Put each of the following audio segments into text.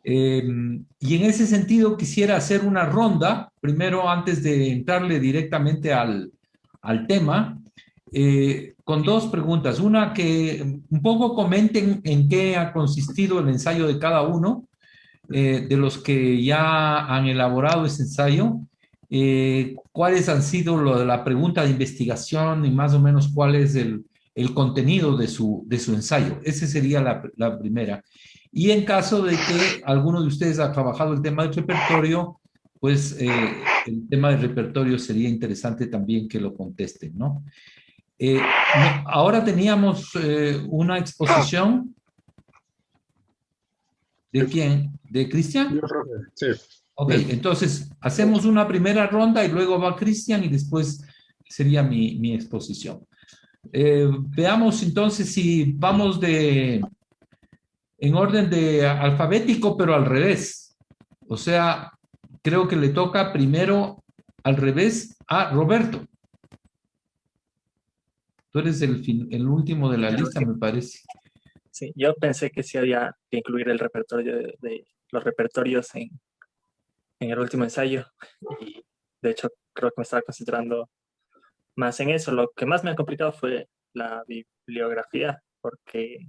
Y en ese sentido quisiera hacer una ronda, primero antes de entrarle directamente al tema, con dos preguntas. Una, que un poco comenten en qué ha consistido el ensayo de cada uno, de los que ya han elaborado ese ensayo, cuáles han sido la pregunta de investigación y más o menos cuál es el contenido de su ensayo. Esa sería la primera. Y en caso de que alguno de ustedes ha trabajado el tema del repertorio, pues el tema del repertorio sería interesante también que lo contesten, ¿no? No, ahora teníamos una exposición de quién, de Yo, Cristian. profe, sí. Ok, Bien. entonces hacemos una primera ronda y luego va Cristian y después sería mi exposición. Veamos entonces si vamos en orden de alfabético, pero al revés. O sea, creo que le toca primero al revés a Roberto. Tú eres el último de la El lista, último. me parece. Sí, yo pensé que sí había que incluir el repertorio de los repertorios en el último ensayo. Y de hecho, creo que me estaba concentrando más en eso. Lo que más me ha complicado fue la bibliografía, porque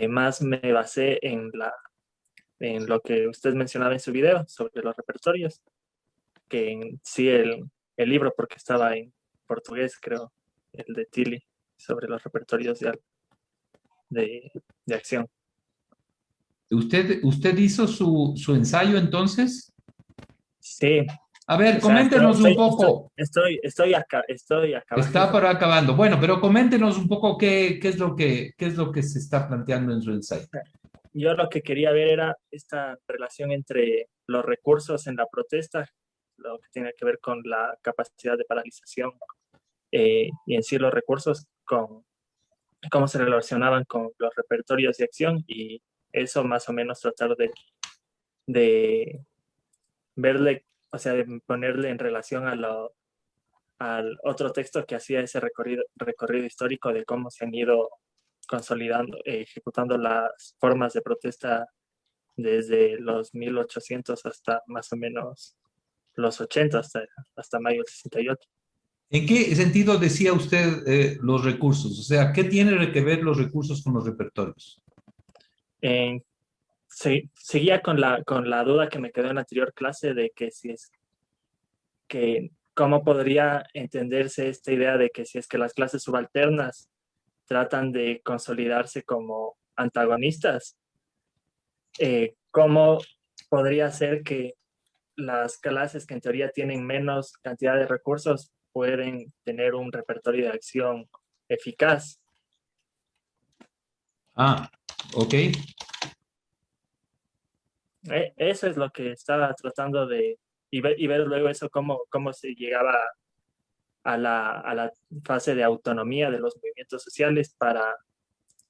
más me basé en lo que usted mencionaba en su video sobre los repertorios, que en sí el libro, porque estaba en portugués, creo, el de Tilly, sobre los repertorios de, de acción. ¿Usted hizo su ensayo entonces? Sí, A ver, o sea, coméntenos un poco. estoy Está acabando. para acabando. Bueno, pero coméntenos un poco qué es lo que se está planteando en su ensayo. Yo lo que quería ver era esta relación entre los recursos en la protesta, lo que tiene que ver con la capacidad de paralización y en sí los recursos, con cómo se relacionaban con los repertorios de acción y eso más o menos tratar de verle, o sea, de ponerle en relación al otro texto que hacía ese recorrido histórico de cómo se han ido consolidando, ejecutando las formas de protesta desde los 1800 hasta más o menos los 80, hasta mayo del 68. ¿En qué sentido decía usted los recursos? O sea, ¿qué tiene que ver los recursos con los repertorios? En, seguía con la duda que me quedó en la anterior clase de que si es que cómo podría entenderse esta idea de que si es que las clases subalternas tratan de consolidarse como antagonistas, cómo podría ser que las clases que en teoría tienen menos cantidad de recursos pueden tener un repertorio de acción eficaz. Ah, ok. Eso es lo que estaba tratando y ver luego eso, cómo se llegaba a la fase de autonomía de los movimientos sociales para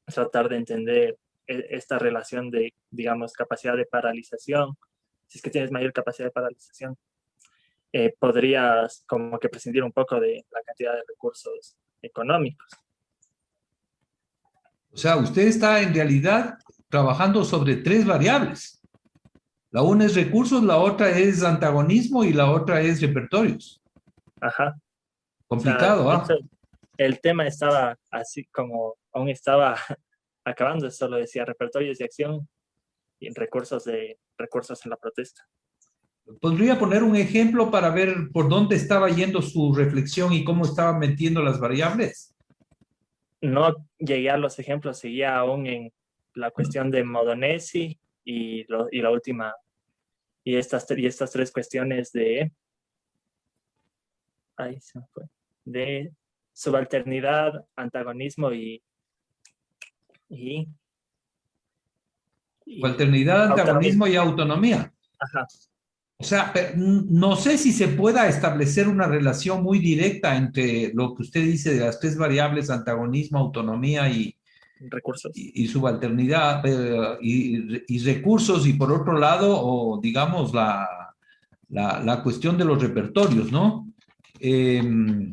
tratar de entender esta relación de, digamos, capacidad de paralización. Si es que tienes mayor capacidad de paralización, podrías como que prescindir un poco de la cantidad de recursos económicos. O sea, usted está en realidad trabajando sobre tres variables. La una es recursos, la otra es antagonismo y la otra es repertorios. Ajá. O sea, Complicado, de hecho, ¿ah? el tema estaba así como aún estaba acabando, solo decía repertorios de acción y recursos en la protesta. ¿Podría poner un ejemplo para ver por dónde estaba yendo su reflexión y cómo estaba metiendo las variables? No llegué a los ejemplos, seguía aún en la cuestión de Modonesi y la última, y estas tres cuestiones ay, se me fue, de subalternidad, antagonismo y, y Alternidad, autonomía. antagonismo y autonomía. Ajá, O sea, no sé si se pueda establecer una relación muy directa entre lo que usted dice de las tres variables, antagonismo, autonomía recursos. y subalternidad y recursos, y por otro lado, o digamos, la cuestión de los repertorios, ¿no?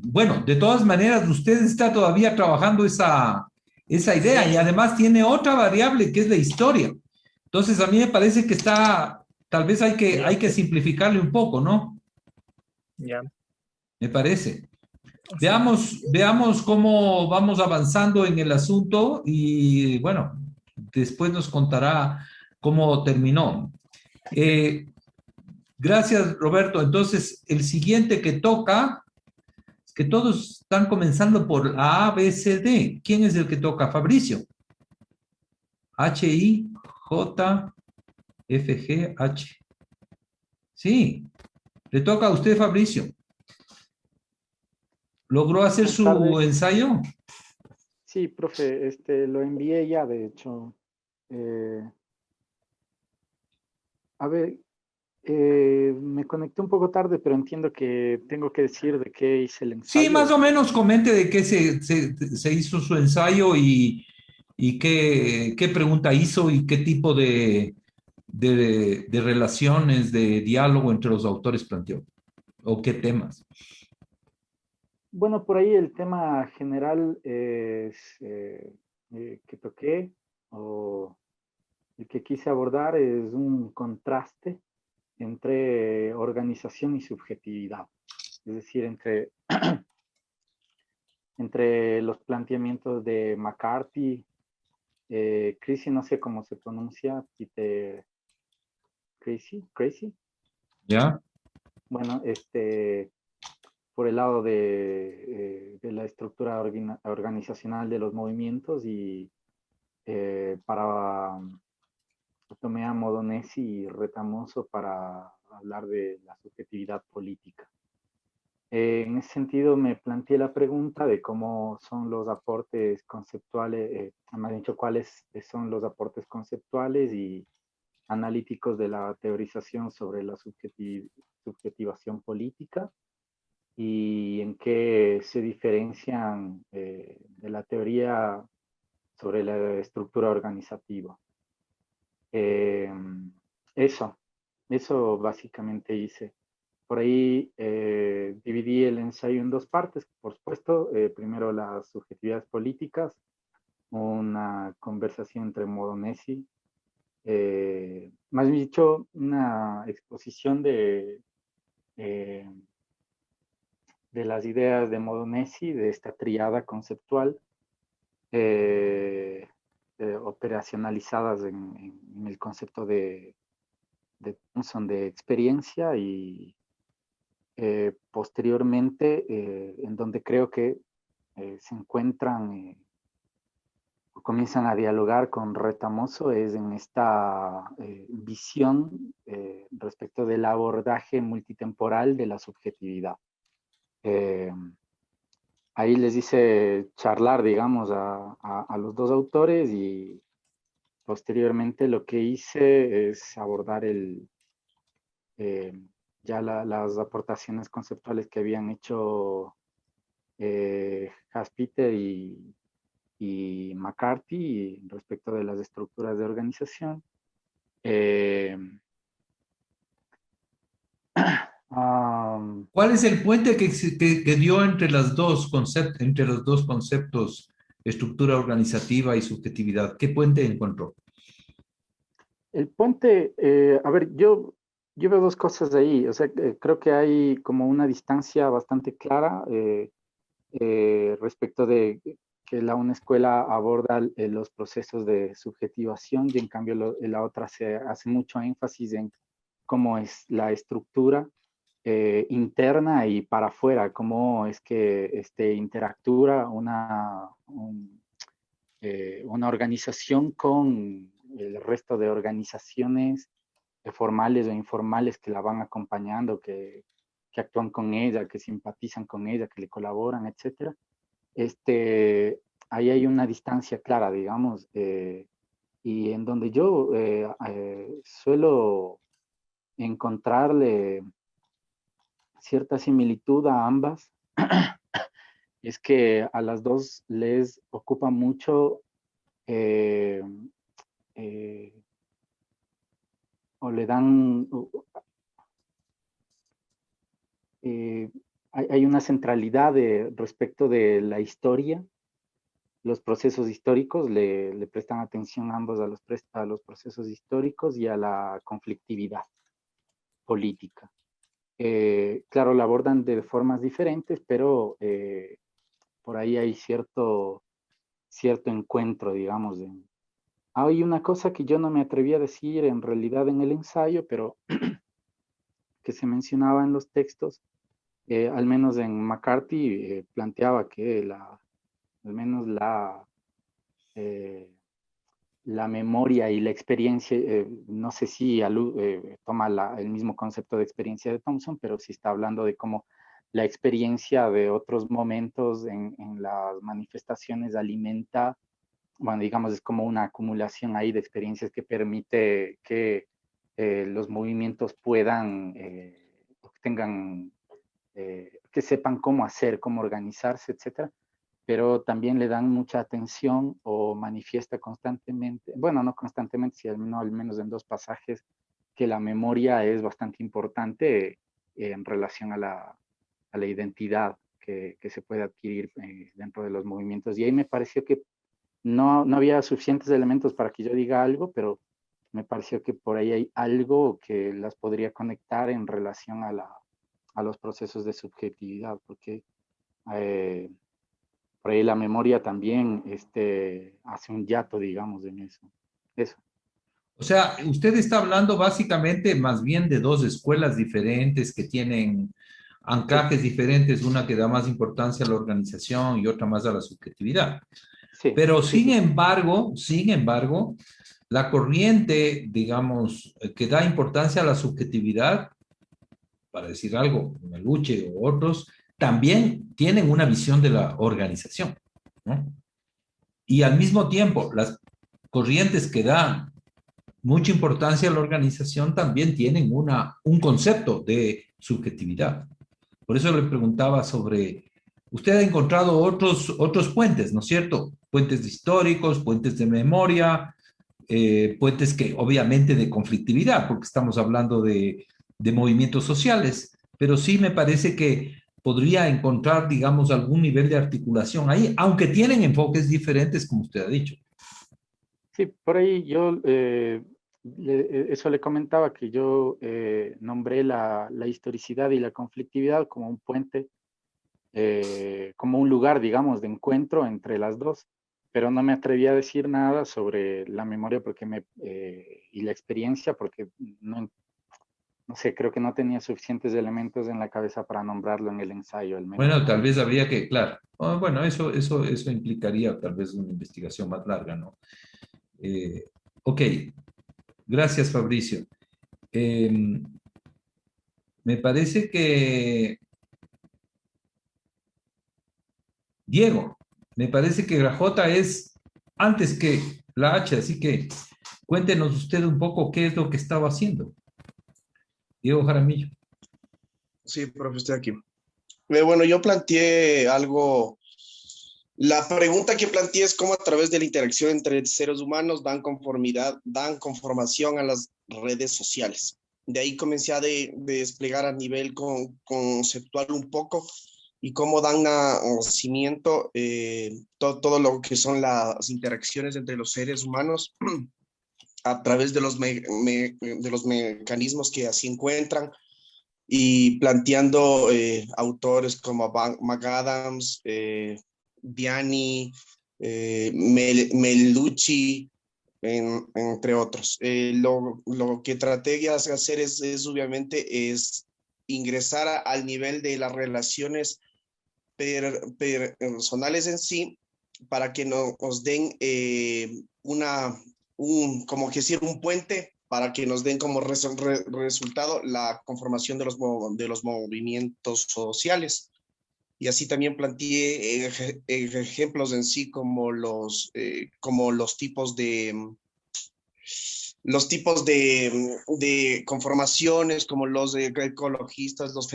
Bueno, de todas maneras, usted está todavía trabajando esa idea y Sí, además tiene otra variable que es la historia. Entonces, a mí me parece que está, tal vez Ya, hay que simplificarle un poco, ¿no? ya, Me parece. sí. Veamos cómo vamos avanzando en el asunto y bueno, después nos contará cómo terminó. Eh, gracias, Roberto. Entonces, el siguiente que toca, es que todos están comenzando por A, B, C, D. ¿Quién es el que toca? Fabricio. H, I, J, F, G, H. Sí, le toca a usted, Fabricio. ¿Logró hacer Buenas su tardes. ensayo? Sí, profe, lo envié ya, de hecho. Eh, a ver, me conecté un poco tarde, pero entiendo que tengo que decir de qué hice el Sí, más ensayo. o menos comente de qué se hizo su ensayo y qué pregunta hizo y qué tipo de relaciones, de diálogo entre los autores planteó o qué temas. Bueno, por ahí el tema general es, que toqué o el que quise abordar es un contraste entre organización y subjetividad, es decir, entre los planteamientos de McCarthy, Creasy, no sé cómo se pronuncia, Peter Creasy. ¿Ya? Bueno, por el lado de la estructura organizacional de los movimientos y para tomé a Modonesi y Retamoso para hablar de la subjetividad política. En ese sentido, me planteé la pregunta de cómo son los aportes conceptuales, me han dicho cuáles son los aportes conceptuales y analíticos de la teorización sobre la subjetivación política y en qué se diferencian de la teoría sobre la estructura organizativa. Eh, eso, eso básicamente hice. Por ahí dividí el ensayo en dos partes, por supuesto. Primero las subjetividades políticas, una conversación entre Modonesi, más bien dicho, una exposición eh, de las ideas de Modonesi, de esta triada conceptual, eh, operacionalizadas en el concepto de Thompson de experiencia y posteriormente, en donde creo que se encuentran, comienzan a dialogar con Retamoso, es en esta visión respecto del abordaje multitemporal de la subjetividad. Eh, ahí les hice charlar, digamos, a los dos autores y posteriormente lo que hice es abordar eh, ya las aportaciones conceptuales que habían hecho Haspiter y McCarthy respecto de las estructuras de organización. Eh, um, ¿Cuál es el puente que dio entre los dos conceptos, estructura organizativa y subjetividad? ¿Qué puente encontró? el puente, a ver, yo veo dos cosas ahí, o sea, creo que hay como una distancia bastante clara respecto de que una escuela aborda los procesos de subjetivación y en cambio la otra se hace mucho énfasis en cómo es la estructura interna y para afuera, cómo es que interactúa una organización con el resto de organizaciones formales o informales que la van acompañando, que actúan con ella, que simpatizan con ella, que le colaboran, etcétera. Ahí hay una distancia clara, digamos, y en donde yo suelo encontrarle cierta similitud a ambas, es que a las dos les ocupa mucho eh, eh, o le dan, hay una centralidad respecto de la historia los procesos históricos, le prestan atención ambos a los procesos históricos y a la conflictividad política. Claro, la abordan de formas diferentes, pero por ahí hay cierto encuentro, digamos. Hay una cosa que yo no me atreví a decir en realidad en el ensayo, pero que se mencionaba en los textos, al menos en McCarthy, planteaba que al menos la memoria y la experiencia, no sé si toma el mismo concepto de experiencia de Thompson, pero sí está hablando de cómo la experiencia de otros momentos en las manifestaciones alimenta, bueno, digamos, es como una acumulación ahí de experiencias que permite que los movimientos puedan, tengan, que sepan cómo hacer, cómo organizarse, etcétera, pero también le dan mucha atención o manifiesta constantemente, bueno, no constantemente, sino al menos en 2 pasajes, que la memoria es bastante importante en relación a la identidad que se puede adquirir dentro de los movimientos. Y ahí me pareció que no había suficientes elementos para que yo diga algo, pero me pareció que por ahí hay algo que las podría conectar en relación a los procesos de subjetividad, porque por ahí la memoria también hace un hiato, digamos, en eso. Eso. O sea, usted está hablando básicamente más bien de dos escuelas diferentes que tienen anclajes diferentes, una que da más importancia a la organización y otra más a la subjetividad. Sí, Pero sí, sí. sin embargo, la corriente, digamos, que da importancia a la subjetividad, para decir algo, Meluche o otros, también tienen una visión de la organización, ¿no? Y al mismo tiempo, las corrientes que dan mucha importancia a la organización también tienen un concepto de subjetividad. Por eso le preguntaba sobre, usted ha encontrado otros puentes, ¿no es cierto? Puentes históricos, puentes de memoria, puentes que obviamente de conflictividad, porque estamos hablando de movimientos sociales, pero sí me parece que podría encontrar, digamos, algún nivel de articulación ahí, aunque tienen enfoques diferentes, como usted ha dicho. Sí, por ahí yo eso le comentaba, que yo nombré la historicidad y la conflictividad como un puente, como un lugar, digamos, de encuentro entre las dos, pero no me atreví a decir nada sobre la memoria y la experiencia, porque no sé, creo que no tenía suficientes elementos en la cabeza para nombrarlo en el ensayo, al menos Bueno, no tal ahorita. vez habría que, claro, bueno, eso implicaría tal vez una investigación más larga, ¿no? Eh, ok, gracias Fabricio. Eh, Me parece que, Diego, me parece que la J es antes que la H, así que cuéntenos usted un poco qué es lo que estaba haciendo. Diego Jaramillo. Sí, profe, estoy aquí. Bueno, yo planteé algo. La pregunta que planteé es cómo a través de la interacción entre seres humanos dan conformación a las redes sociales. De ahí comencé a desplegar a nivel conceptual un poco y cómo dan nacimiento todo lo que son las interacciones entre los seres humanos a través de de los mecanismos que así encuentran, y planteando autores como McAdams, Vianney, Melucci, entre otros. Lo que traté de hacer es obviamente es ingresar al nivel de las relaciones personales en sí, para que nos den como que decir, un puente para que nos den como resultado la conformación de los movimientos sociales. Y así también planteé ejemplos en sí como los tipos de conformaciones, como los ecologistas, los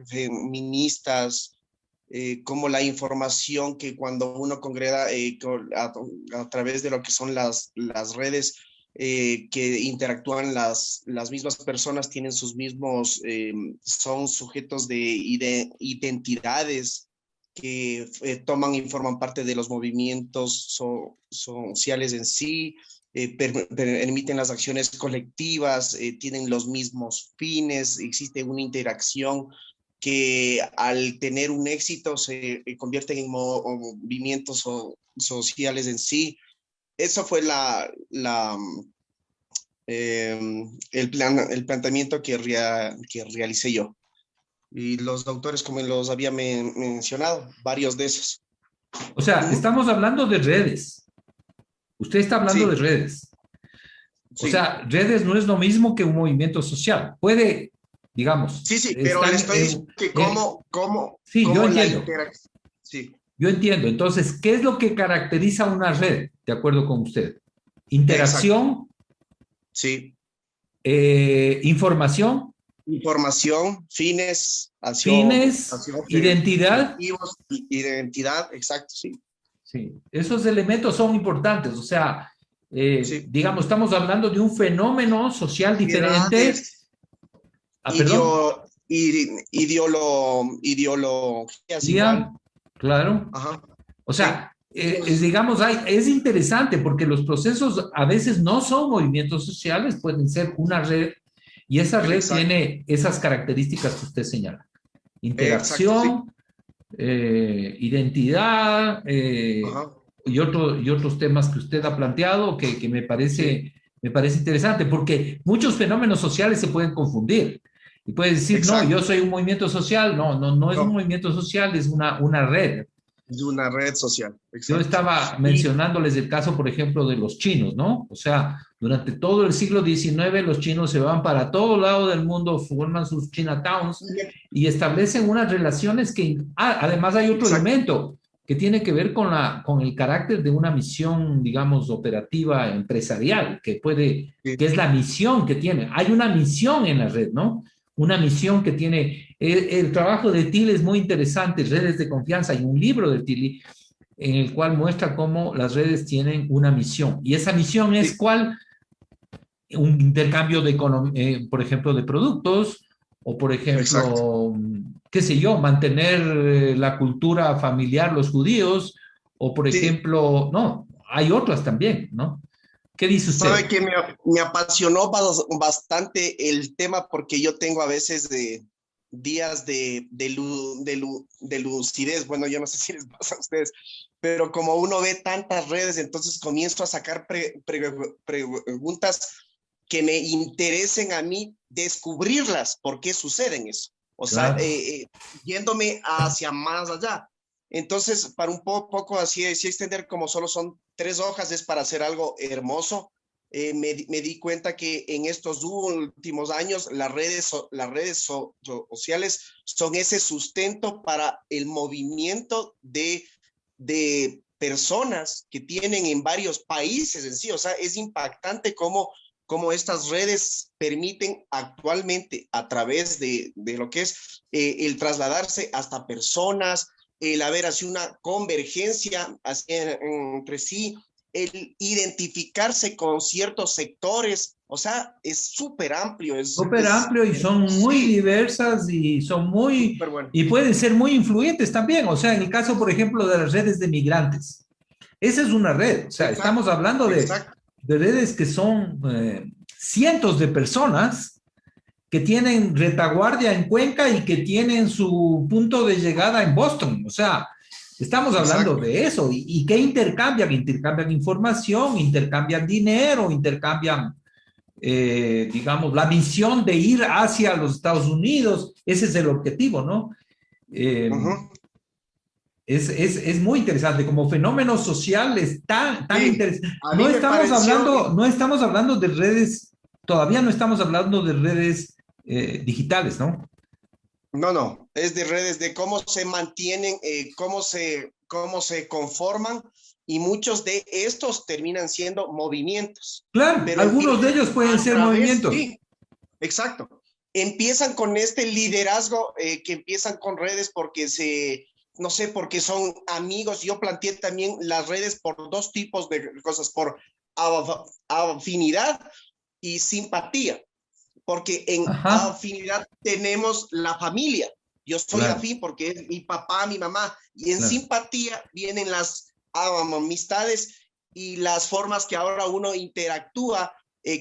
feministas, como la información que cuando uno congrega a través de lo que son las redes, que interactúan las mismas personas, tienen sus mismos, son sujetos de identidades toman y forman parte de los movimientos sociales en sí, permiten las acciones colectivas, tienen los mismos fines, existe una interacción que al tener un éxito se convierten en movimientos sociales en sí. Eso fue el planteamiento que realicé yo. Y los autores, como los había mencionado, varios de esos. O sea, estamos hablando de redes. Usted está hablando de redes. O sea, redes no es lo mismo que un movimiento social. Puede, digamos. Sí, pero le estoy diciendo que cómo sí, yo entiendo. Sí. Yo entiendo. Entonces, ¿qué es lo que caracteriza una red? De acuerdo con usted. Interacción. Exacto. Sí. Información. Información, fines, identidad. Identidad, exacto, sí. Sí, esos elementos son importantes. O sea, digamos, estamos hablando de un fenómeno social diferente. Ideologías igual. Claro. Ajá. O sea, digamos, es interesante porque los procesos a veces no son movimientos sociales, pueden ser una red, y esa red tiene esas características que usted señala. Interacción, identidad, y otros temas que usted ha planteado que me parece interesante, porque muchos fenómenos sociales se pueden confundir. Y puede decir, no, yo soy un movimiento social. No es un movimiento social, es una red. Es una red social. Yo estaba mencionándoles el caso, por ejemplo, de los chinos, ¿no? O sea, durante todo el siglo XIX los chinos se van para todo lado del mundo, forman sus Chinatowns y establecen unas relaciones que... además hay otro elemento que tiene que ver con el carácter de una misión, digamos, operativa empresarial, que es la misión que tiene. Hay una misión en la red, ¿no? Una misión que tiene... El trabajo de Thiel es muy interesante, Redes de Confianza. Hay un libro de Thiel en el cual muestra cómo las redes tienen una misión. Y esa misión es ¿cuál? Un intercambio de, por ejemplo, de productos, o por ejemplo, qué sé yo, mantener la cultura familiar, los judíos, o por ejemplo, no, hay otras también, ¿no? ¿Qué dice usted? Sabe que me apasionó bastante el tema porque yo tengo a veces días de lucidez. Bueno, yo no sé si les pasa a ustedes, pero como uno ve tantas redes, entonces comienzo a sacar preguntas que me interesen a mí descubrirlas, por qué suceden eso. O sea, yéndome hacia más allá. Entonces, para un poco así extender, como solo son 3 hojas, es para hacer algo hermoso. Me di cuenta que en estos últimos años las redes sociales son ese sustento para el movimiento de personas que tienen en varios países en sí. O sea, es impactante cómo estas redes permiten actualmente, a través de lo que es el trasladarse hasta personas, el haber así una convergencia entre sí, el identificarse con ciertos sectores. O sea, es súper amplio. Súper amplio y son muy diversas y son muy... Bueno. Y pueden ser muy influyentes también. O sea, en el caso, por ejemplo, de las redes de migrantes. Esa es una red. O sea, estamos hablando de redes que son cientos de personas que tienen retaguardia en Cuenca y que tienen su punto de llegada en Boston. O sea, estamos hablando de eso. ¿Y qué intercambian? Intercambian información, intercambian dinero, intercambian, digamos, la misión de ir hacia los Estados Unidos. Ese es el objetivo, ¿no? Es muy interesante. Como fenómeno social es tan interesante. No estamos hablando de redes, todavía no estamos hablando de redes digitales, ¿no? No, es de redes, de cómo se mantienen, cómo se conforman, y muchos de estos terminan siendo movimientos. Claro, pero algunos de ellos pueden ser movimientos. Sí, exacto. Empiezan con este liderazgo, que empiezan con redes porque no sé, porque son amigos. Yo planteé también las redes por 2 tipos de cosas, por afinidad y simpatía. Porque en afinidad tenemos la familia, Yo soy Claro. afín porque es mi papá, mi mamá, y en Claro. simpatía vienen las amistades y las formas que ahora uno interactúa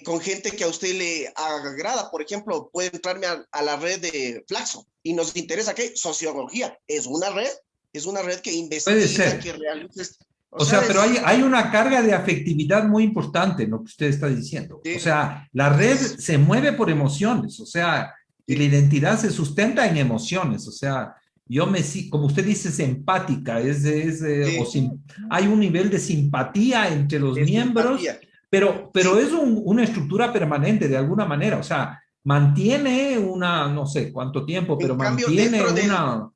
con gente que a usted le agrada. Por ejemplo, puede entrarme a la red de Flaxo y nos interesa qué sociología. Es una red que Puede investiga, ser. que realiza. O sea, pero Es, hay una carga de afectividad muy importante en lo que usted está diciendo. O sí, sea, la red se mueve por emociones, o sea, y la sí, identidad se sustenta en emociones. O sea, como usted dice, es empática, sí, hay un nivel de simpatía entre los es miembros, simpatía. pero Sí, es una estructura permanente de alguna manera. O sea, mantiene no sé cuánto tiempo, pero en cambio, mantiene una.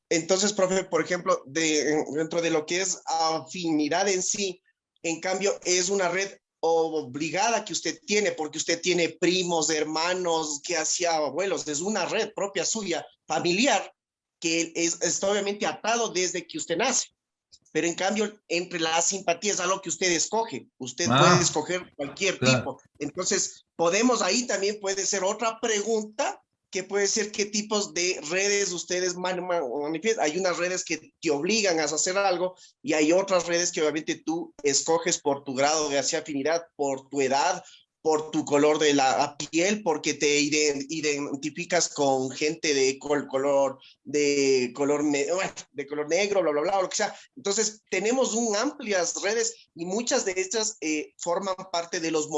entonces, profe, por ejemplo, dentro de lo que es afinidad en sí, en cambio, es una red obligada que usted tiene, porque usted tiene primos, hermanos, que hacía abuelos, es una red propia suya, familiar, que está obviamente atado desde que usted nace. Pero en cambio, entre la simpatía es algo que usted escoge. Usted puede Ah, escoger cualquier claro. tipo. Entonces, ahí también puede ser otra pregunta que puede ser qué tipos de redes ustedes manifiestan. Hay unas redes que te obligan a hacer algo y hay otras redes que obviamente tú escoges por tu grado de afinidad, por tu edad, por tu color de la piel, porque te identificas con gente de color negro, bla, bla, bla, o lo que sea. Entonces, tenemos amplias redes y muchas de estas forman parte de los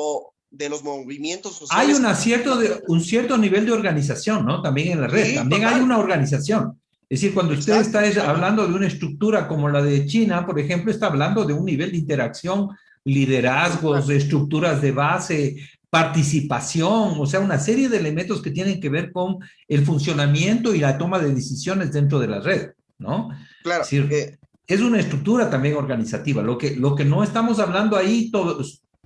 movimientos Hay sociales. un cierto nivel de organización, ¿no? También en la red. Sí, También hay total. una organización. Es decir, cuando usted Exacto, está exacto. hablando de una estructura como la de China, por ejemplo, está hablando de un nivel de interacción, liderazgos, Total. estructuras de base, participación, o sea, una serie de elementos que tienen que ver con el funcionamiento y la toma de decisiones dentro de la red, ¿no? Es Claro. decir, es una estructura también organizativa. Lo que no estamos hablando ahí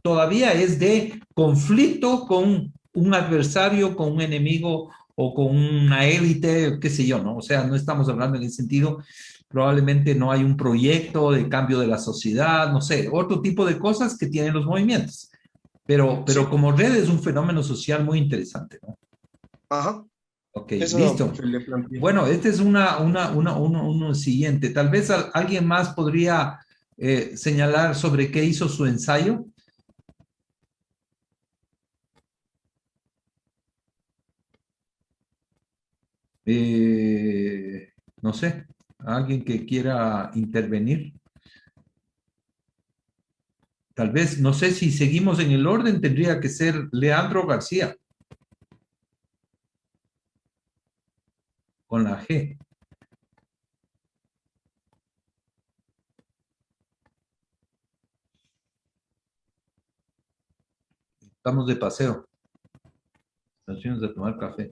todavía es de conflicto con un adversario, con un enemigo o con una élite, qué sé yo, ¿no? O sea, no estamos hablando en ese sentido, probablemente no hay un proyecto de cambio de la sociedad, no sé, otro tipo de cosas que tienen los movimientos. Pero Sí. como red es un fenómeno social muy interesante, ¿no? Ajá. Ok, Eso, listo. profe, le planteé. Bueno, este es uno siguiente. Tal vez alguien más podría señalar sobre qué hizo su ensayo. No sé, alguien que quiera intervenir. Tal vez, no sé si seguimos en el orden, tendría que ser Leandro García, con la G. Estamos de paseo, nos fuimos a tomar café.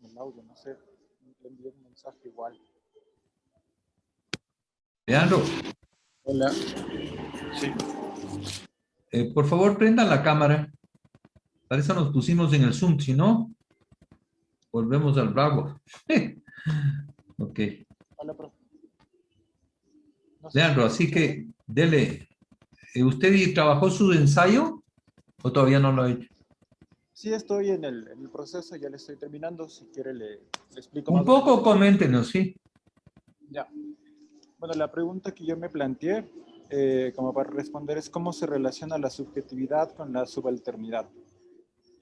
El audio, no sé, le envié un mensaje igual. Leandro, Hola. Sí. por favor, prendan la cámara. Para eso nos pusimos en el Zoom, si no, volvemos al bravo. Ok. Hola, profe. No sé si Leandro, me así escucha bien. que dele. ¿Usted trabajó su ensayo o todavía no lo ha hecho? Sí, estoy en el proceso, ya le estoy terminando. Si quiere, le explico Un más o menos poco de qué se trata. coméntenos, sí. Ya. Bueno, la pregunta que yo me planteé, como para responder, es cómo se relaciona la subjetividad con la subalternidad.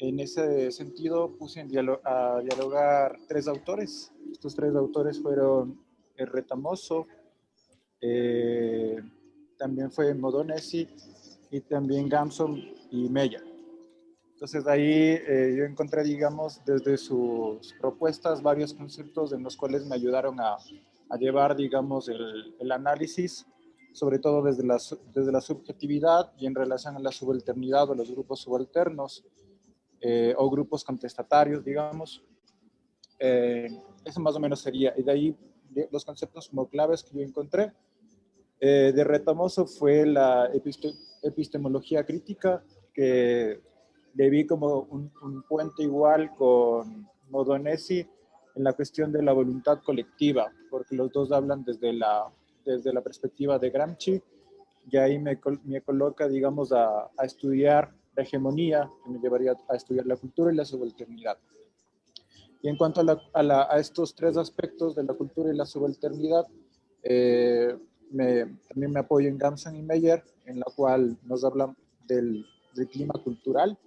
En ese sentido, puse a dialogar tres autores. Estos tres autores fueron Retamoso, eh, también fue Modonesi y también Gamson y Meyer. Entonces, de ahí yo encontré, digamos, desde sus propuestas varios conceptos en los cuales me ayudaron a llevar, digamos, el análisis, sobre todo desde la subjetividad y en relación a la subalternidad o los grupos subalternos o grupos contestatarios, digamos. Eh, Eso más o menos sería. Y de ahí los conceptos como claves que yo encontré. De Retamoso fue la epistemología crítica, que le vi como un puente igual con Modonesi en la cuestión de la voluntad colectiva, porque los dos hablan desde la perspectiva de Gramsci, y ahí me coloca, digamos, a estudiar la hegemonía, que me llevaría a estudiar la cultura y la subalternidad. Y en cuanto a estos tres aspectos de la cultura y la subalternidad, también me apoyo en Gamson y Meyer, en la cual nos habla del clima cultural,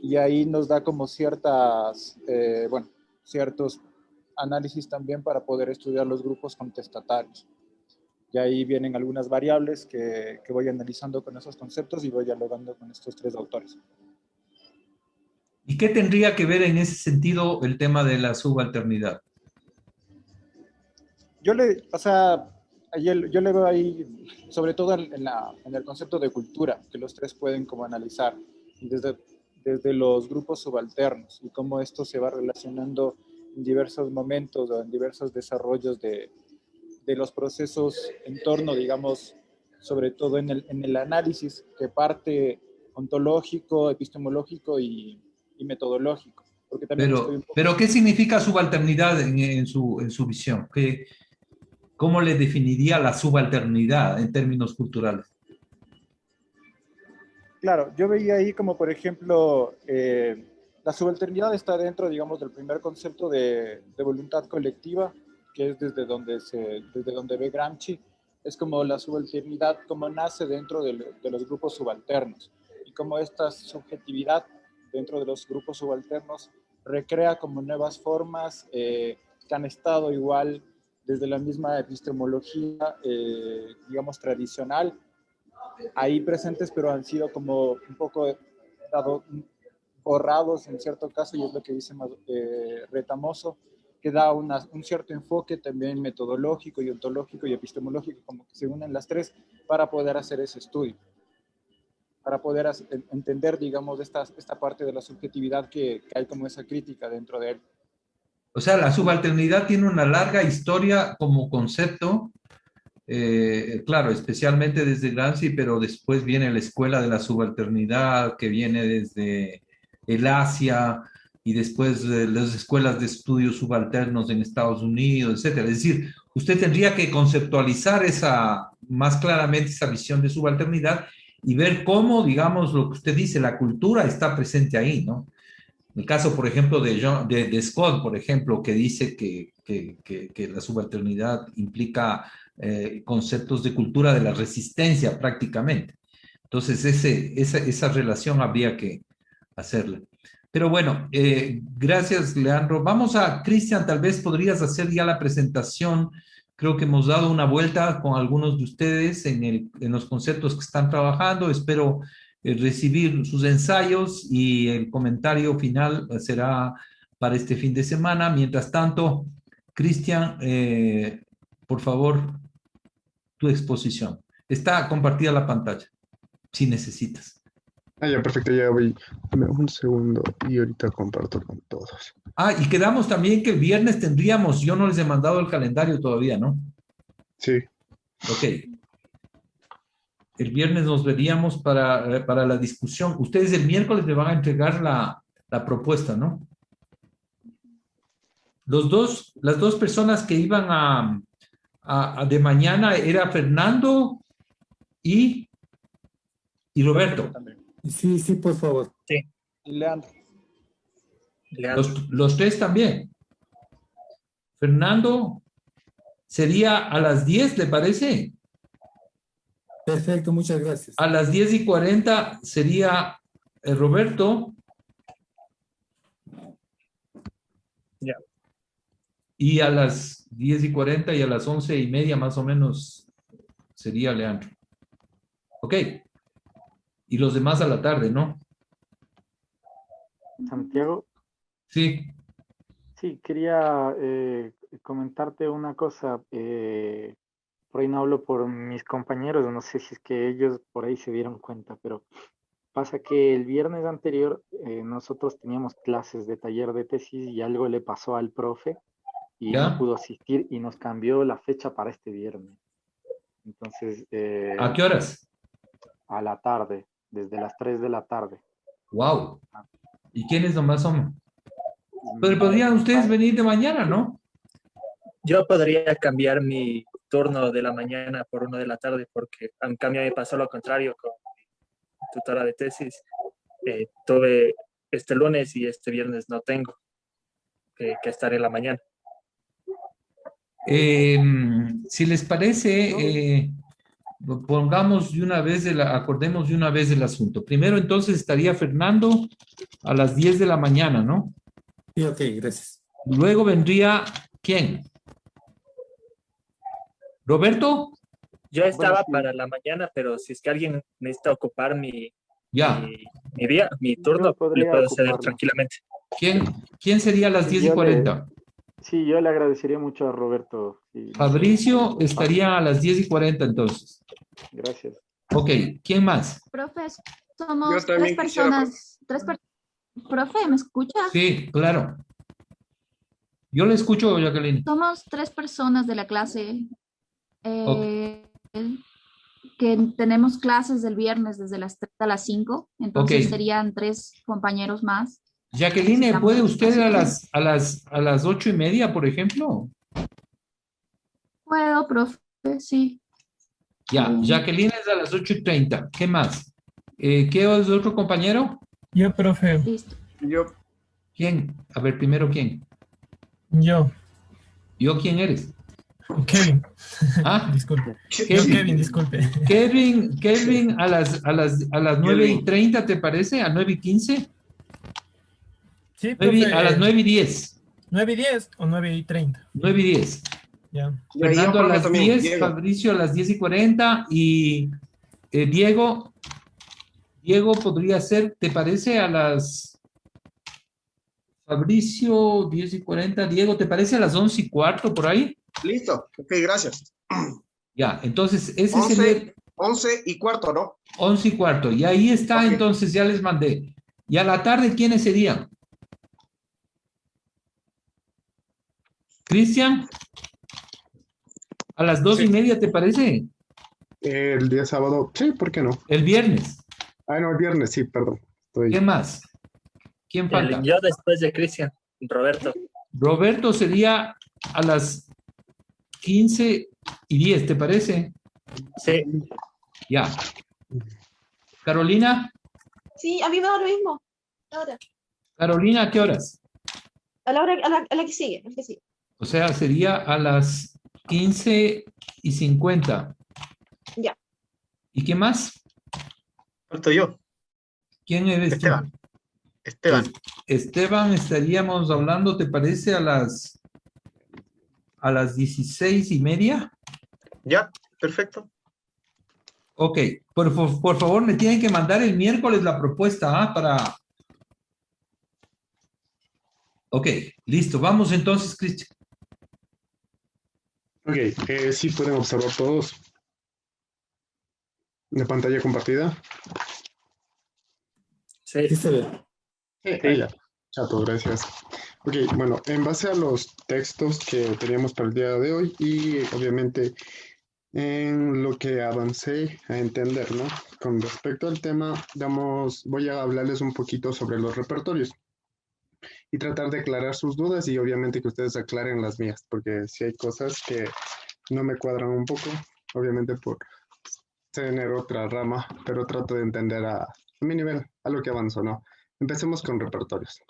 y ahí nos da como ciertos análisis también para poder estudiar los grupos contestatarios. Y ahí vienen algunas variables que voy analizando con esos conceptos y voy dialogando con estos tres autores. ¿Y qué tendría que ver en ese sentido el tema de la subalternidad? Yo le veo ahí, sobre todo en el concepto de cultura, que los tres pueden como analizar, desde los grupos subalternos y cómo esto se va relacionando en diversos momentos o en diversos desarrollos de los procesos en torno, digamos, sobre todo en el análisis que parte ontológico, epistemológico y metodológico. Porque también estoy un poco... Pero ¿qué significa subalternidad en su visión? ¿Cómo le definiría la subalternidad en términos culturales? Claro, yo veía ahí como, por ejemplo, la subalternidad está dentro, digamos, del primer concepto de voluntad colectiva, que es desde donde ve Gramsci. Es como la subalternidad, como nace dentro de los grupos subalternos, y como esta subjetividad dentro de los grupos subalternos recrea como nuevas formas que han estado igual desde la misma epistemología, digamos, tradicional, ahí presentes, pero han sido como un poco borrados en cierto caso, y es lo que dice Retamoso, que da un cierto enfoque también metodológico y ontológico y epistemológico, como que se unen las tres para poder hacer ese estudio, para poder entender, digamos, esta parte de la subjetividad que hay como esa crítica dentro de él. O sea, la subalternidad tiene una larga historia como concepto, claro, especialmente desde Gramsci, pero después viene la escuela de la subalternidad, que viene desde el Asia, y después las escuelas de estudios subalternos en Estados Unidos, etcétera. Es decir, usted tendría que conceptualizar más claramente esa visión de subalternidad y ver cómo, digamos, lo que usted dice, la cultura está presente ahí, ¿no? El caso, por ejemplo, de Scott, por ejemplo, que dice que la subalternidad implica conceptos de cultura de la resistencia prácticamente. Entonces, esa relación habría que hacerla. Pero bueno, gracias, Leandro. Vamos a, Cristian, tal vez podrías hacer ya la presentación. Creo que hemos dado una vuelta con algunos de ustedes en los conceptos que están trabajando. Espero recibir sus ensayos, y el comentario final será para este fin de semana. Mientras tanto, Cristian, por favor, tu exposición. Está compartida la pantalla, si necesitas. Ya, perfecto, ya voy. Dame un segundo y ahorita comparto con todos. Y quedamos también que el viernes tendríamos, yo no les he mandado el calendario todavía, ¿no? Sí. Ok. El viernes nos veríamos para la discusión. Ustedes el miércoles me van a entregar la propuesta, ¿no? Las dos personas que iban de mañana era Fernando y Roberto. Sí, sí, por favor. Sí. Y Leandro. Los tres también. Fernando, sería a las 10, ¿le parece? Perfecto, muchas gracias. A las 10:40 sería Roberto. Ya. Y a las 10:40 y a las 11:30 más o menos sería Leandro. Ok. Y los demás a la tarde, ¿no? Santiago, Sí. sí, quería comentarte una cosa. Por ahí no hablo por mis compañeros, no sé si es que ellos por ahí se dieron cuenta, pero pasa que el viernes anterior nosotros teníamos clases de taller de tesis y algo le pasó al profe y no ¿Ya? pudo asistir y nos cambió la fecha para este viernes. Entonces, ¿A qué horas? a la tarde, desde las 3 de la tarde. Wow. ¿Y quiénes nomás son? Pero Mm, podrían ustedes venir de mañana, ¿no? Yo podría cambiar mi turno de la mañana por uno de la tarde, porque a mí me pasó lo contrario con mi tutora de tesis. Tuve este lunes y este viernes no tengo. que estar en la mañana. Si les parece, pongamos de una vez, acordemos de una vez el asunto. Primero, entonces, estaría Fernando a las 10 de la mañana, ¿no? Sí, ok, gracias. Luego vendría, ¿quién? ¿Roberto? Yo estaba sí. para la mañana, pero si es que alguien necesita ocupar Ya. mi día, mi turno, Yo podría le puedo ceder ocuparlo. tranquilamente. ¿Quién sería a las 10 y 40? Sí, yo le agradecería mucho a Roberto. Sí, Fabricio estaría a las 10 y 40 entonces. gracias. Ok, ¿quién más? Profe, Yo somos también tres quisiera, personas. Profe, ¿me escucha? Sí, claro. Yo le escucho, Jacqueline. Somos 3 personas de la clase Ok. que tenemos clases del viernes desde las 3 a las 5. Entonces Ok. serían 3 compañeros más. Jacqueline, Necesitamos ¿puede el usted espacio. a las 8:30, por ejemplo? Puedo, profe, sí. Ya, Jacqueline es a las 8:30. ¿Qué más? ¿Qué es otro compañero? Yo, profe, Listo. yo, ¿Quién? A ver, primero, ¿quién? yo, ¿Yo quién eres? Kevin, ¿Ah? disculpe. Yo, Kevin. Kevin, disculpe. Kevin, a las 9:30, ¿te parece? ¿A 9:15? Sí, A las profe, 9:10. 9:10 o 9:30. 9:10. Ya. y yo, Fernando a profe, las también, 10, Diego. Fabricio a las 10:40 y Diego podría ser, ¿te parece? A las... Fabricio, 10:40. Diego, ¿te parece a las 11:15 por ahí? Listo, ok, gracias. Ya, entonces ese sería 11:15, ¿no? 11:15. Y ahí está, Ok. entonces ya les mandé. Y a la tarde, ¿quiénes serían? Cristian, a las 2:30, ¿te parece? El día sábado, sí, ¿por qué no? El viernes. Ah, no, el viernes, sí, perdón. ¿Quién más? ¿Quién falta? Yo después de Cristian, Roberto. Roberto sería a las 15:10, ¿te parece? Sí, Ya. Carolina, Sí, a mí me da lo mismo. Ahora, Carolina, ¿a qué horas? a la hora, a la que sigue, a la que sigue. O sea, sería a las 15:50. Ya. ¿Y qué más? Falto yo, ¿Quién eres Esteban. tú? Esteban. Esteban, estaríamos hablando, ¿te parece a las 16:30? Ya, perfecto. Ok, por favor, me tienen que mandar el miércoles la propuesta, ¿ah? Para... Ok, listo. Vamos entonces, Cristian. Ok, sí pueden observar todos la pantalla compartida. sí. Sí se ve. Ya. Chato, gracias. Ok, bueno, en base a los textos que teníamos para el día de hoy y obviamente en lo que avancé a entender, ¿no? Con respecto al tema, voy a hablarles un poquito sobre los repertorios y tratar de aclarar sus dudas y obviamente que ustedes aclaren las mías, porque si hay cosas que no me cuadran un poco, obviamente por tener otra rama, pero trato de entender a mi nivel, a lo que avanzo, ¿no? Empecemos con repertorios.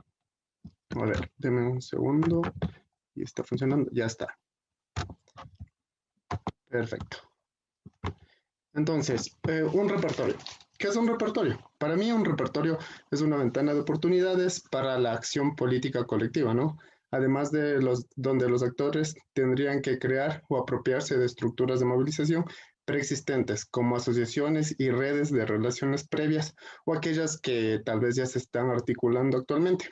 A ver, denme un segundo. Y está funcionando. Ya está. Perfecto. Entonces, un repertorio. ¿Qué es un repertorio? Para mí un repertorio es una ventana de oportunidades para la acción política colectiva, ¿no? Además de donde los actores tendrían que crear o apropiarse de estructuras de movilización preexistentes, como asociaciones y redes de relaciones previas o aquellas que tal vez ya se están articulando actualmente,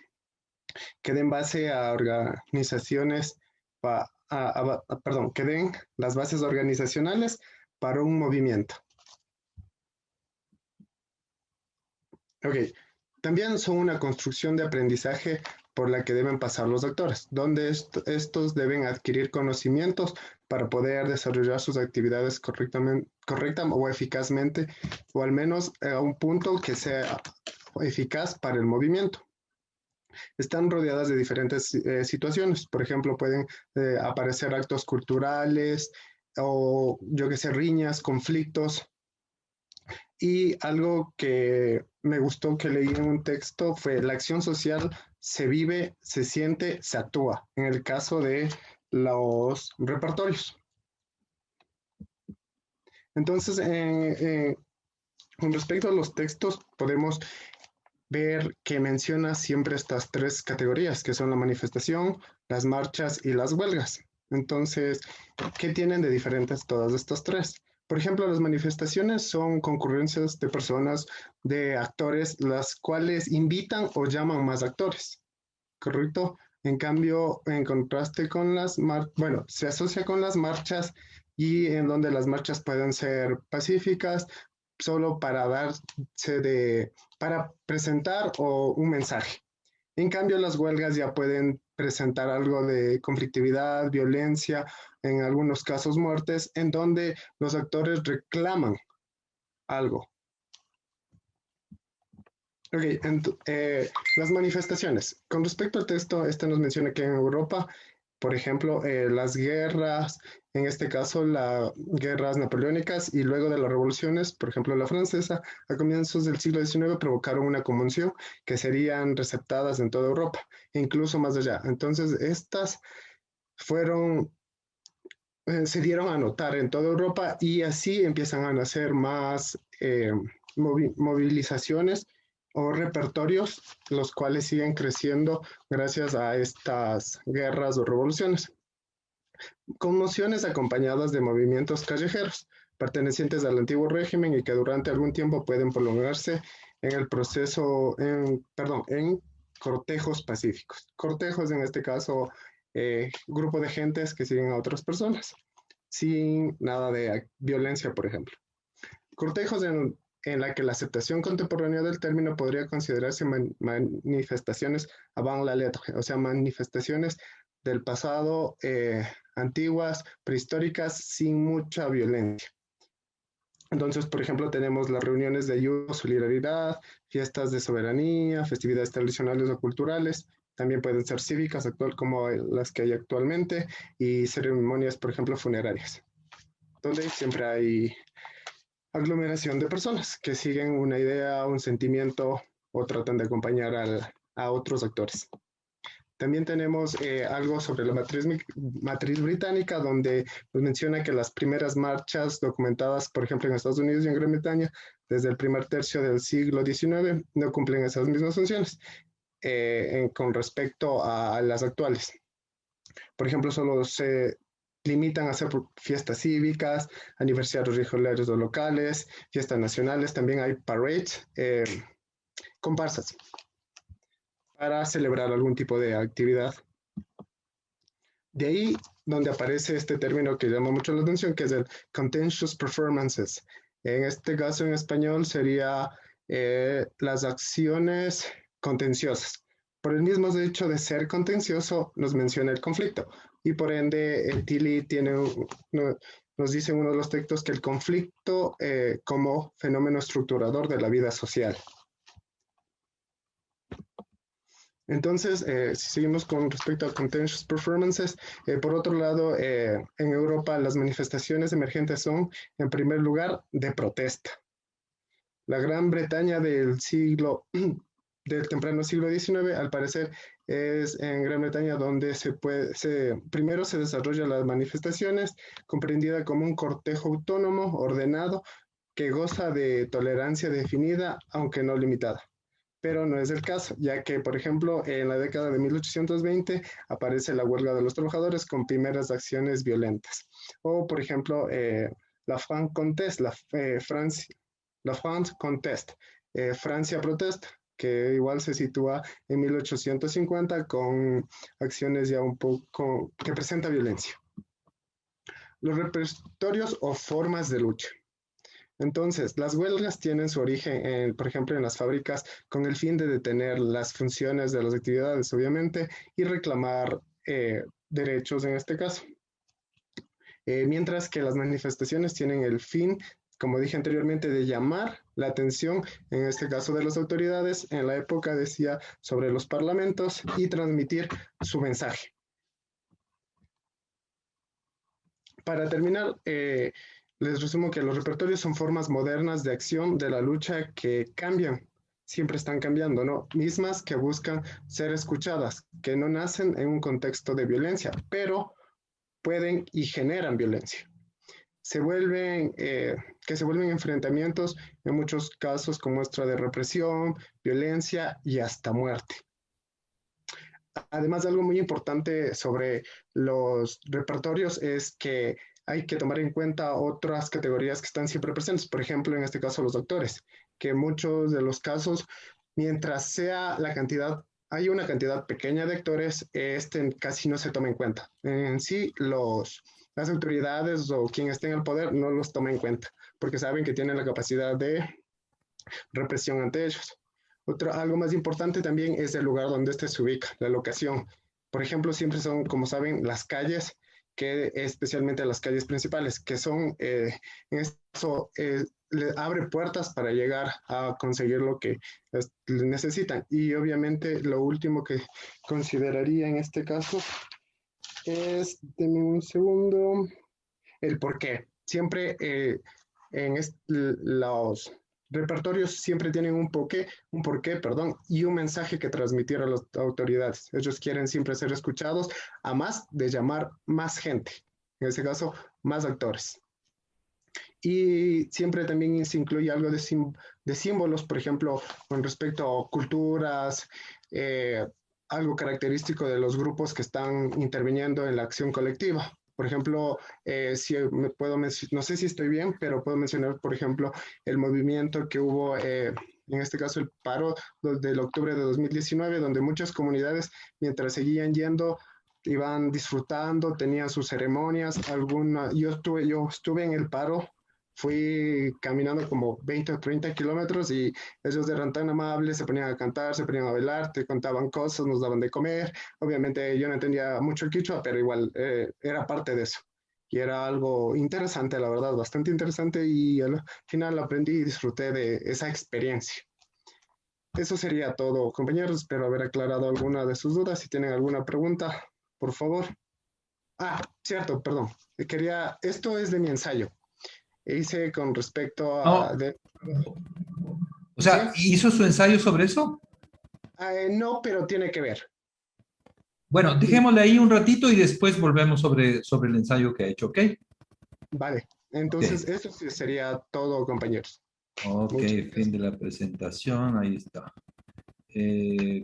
que den base a organizaciones, que den las bases organizacionales para un movimiento. Ok, también son una construcción de aprendizaje por la que deben pasar los actores, donde estos deben adquirir conocimientos para poder desarrollar sus actividades correcta o eficazmente, o al menos a un punto que sea eficaz para el movimiento. Están rodeadas de diferentes situaciones. Por ejemplo, pueden aparecer actos culturales o, yo qué sé, riñas, conflictos. Y algo que me gustó que leí en un texto fue la acción social se vive, se siente, se actúa, en el caso de los repertorios. Entonces, con respecto a los textos, podemos ver que menciona siempre estas tres categorías, que son la manifestación, las marchas y las huelgas. Entonces, ¿qué tienen de diferentes todas estas tres? Por ejemplo, las manifestaciones son concurrencias de personas, de actores, las cuales invitan o llaman más actores, ¿correcto? En cambio, en contraste con se asocia con las marchas y en donde las marchas pueden ser pacíficas, solo para para presentar un mensaje. En cambio, las huelgas ya pueden presentar algo de conflictividad, violencia, en algunos casos muertes, en donde los actores reclaman algo. Ok, las manifestaciones. Con respecto al texto, este nos menciona que en Europa, por ejemplo, las guerras, en este caso las guerras napoleónicas y luego de las revoluciones, por ejemplo la francesa, a comienzos del siglo XIX provocaron una conmoción que serían receptadas en toda Europa, e incluso más allá. Entonces, estas se dieron a notar en toda Europa y así empiezan a nacer más movilizaciones o repertorios, los cuales siguen creciendo gracias a estas guerras o revoluciones. Conmociones acompañadas de movimientos callejeros, pertenecientes al antiguo régimen y que durante algún tiempo pueden prolongarse en el proceso, en cortejos pacíficos. Cortejos, en este caso, grupo de gentes que siguen a otras personas, sin nada de violencia, por ejemplo. Cortejos en la que la aceptación contemporánea del término podría considerarse manifestaciones avant la lettre, o sea, manifestaciones del pasado, antiguas, prehistóricas, sin mucha violencia. Entonces, por ejemplo, tenemos las reuniones de ayuda, solidaridad, fiestas de soberanía, festividades tradicionales o culturales, también pueden ser cívicas, como las que hay actualmente, y ceremonias, por ejemplo, funerarias, donde siempre hay aglomeración de personas que siguen una idea, un sentimiento o tratan de acompañar a otros actores. También tenemos algo sobre la matriz británica, donde nos menciona que las primeras marchas documentadas, por ejemplo, en Estados Unidos y en Gran Bretaña, desde el primer tercio del siglo XIX, no cumplen esas mismas funciones con respecto a las actuales. Por ejemplo, solo se limitan a hacer fiestas cívicas, aniversarios regionales o locales, fiestas nacionales, también hay parades, comparsas, para celebrar algún tipo de actividad. De ahí donde aparece este término que llama mucho la atención, que es el contentious performances. En este caso en español sería las acciones contenciosas. Por el mismo hecho de ser contencioso, nos menciona el conflicto. Y por ende, Tilly nos dice en uno de los textos que el conflicto como fenómeno estructurador de la vida social. Entonces, si seguimos con respecto a contentious performances, por otro lado, en Europa las manifestaciones emergentes son, en primer lugar, de protesta. La Gran Bretaña del temprano siglo XIX, al parecer, es en Gran Bretaña donde primero se desarrollan las manifestaciones, comprendida como un cortejo autónomo, ordenado, que goza de tolerancia definida, aunque no limitada. Pero no es el caso, ya que, por ejemplo, en la década de 1820 aparece la huelga de los trabajadores con primeras acciones violentas. O, por ejemplo, la France Conteste, Francia Protesta, que igual se sitúa en 1850 con acciones ya un poco que presenta violencia. Los repertorios o formas de lucha. Entonces, las huelgas tienen su origen, por ejemplo, en las fábricas con el fin de detener las funciones de las actividades, obviamente, y reclamar derechos en este caso. Mientras que las manifestaciones tienen el fin, como dije anteriormente, de llamar la atención, en este caso de las autoridades, en la época decía sobre los parlamentos y transmitir su mensaje. Para terminar, les resumo que los repertorios son formas modernas de acción de la lucha que cambian siempre están cambiando, ¿no? Mismas que buscan ser escuchadas, que no nacen en un contexto de violencia, pero pueden y generan violencia. Que se vuelven enfrentamientos en muchos casos con muestra de represión, violencia y hasta muerte. Además, algo muy importante sobre los repertorios es que hay que tomar en cuenta otras categorías que están siempre presentes. Por ejemplo, en este caso, los doctores, que en muchos de los casos, mientras sea la cantidad, hay una cantidad pequeña de actores, casi no se toma en cuenta. En sí, las autoridades o quien esté en el poder no los toma en cuenta, porque saben que tienen la capacidad de represión ante ellos. Algo más importante también es el lugar donde se ubica, la locación. Por ejemplo, siempre son, como saben, las calles, que especialmente las calles principales, que son, en eso, le abre puertas para llegar a conseguir lo que necesitan. Y obviamente lo último que consideraría en este caso es, denme un segundo, el por qué. Siempre los repertorios siempre tienen un porqué, y un mensaje que transmitir a las autoridades. Ellos quieren siempre ser escuchados, a más de llamar más gente, en este caso, más actores. Y siempre también se incluye algo de símbolos, por ejemplo, con respecto a culturas, algo característico de los grupos que están interviniendo en la acción colectiva. Por ejemplo, no sé si estoy bien, pero puedo mencionar, por ejemplo, el movimiento que hubo, en este caso el paro del octubre de 2019, donde muchas comunidades, mientras seguían yendo, iban disfrutando, tenían sus ceremonias. Yo estuve en el paro, fui caminando como 20 o 30 kilómetros y ellos eran tan amables, se ponían a cantar, se ponían a bailar, te contaban cosas, nos daban de comer. Obviamente yo no entendía mucho el quichua, pero igual era parte de eso. Y era algo interesante, la verdad, bastante interesante, y al final aprendí y disfruté de esa experiencia. Eso sería todo, compañeros. Espero haber aclarado alguna de sus dudas. Si tienen alguna pregunta, por favor. Cierto, perdón. Esto es de mi ensayo. Hice con respecto a... No. O sea, ¿hizo su ensayo sobre eso? No, pero tiene que ver. Bueno, dejémosle ahí un ratito y después volvemos sobre el ensayo que ha hecho, ¿ok? Vale, entonces eso sería todo, compañeros. Ok, fin de la presentación, ahí está.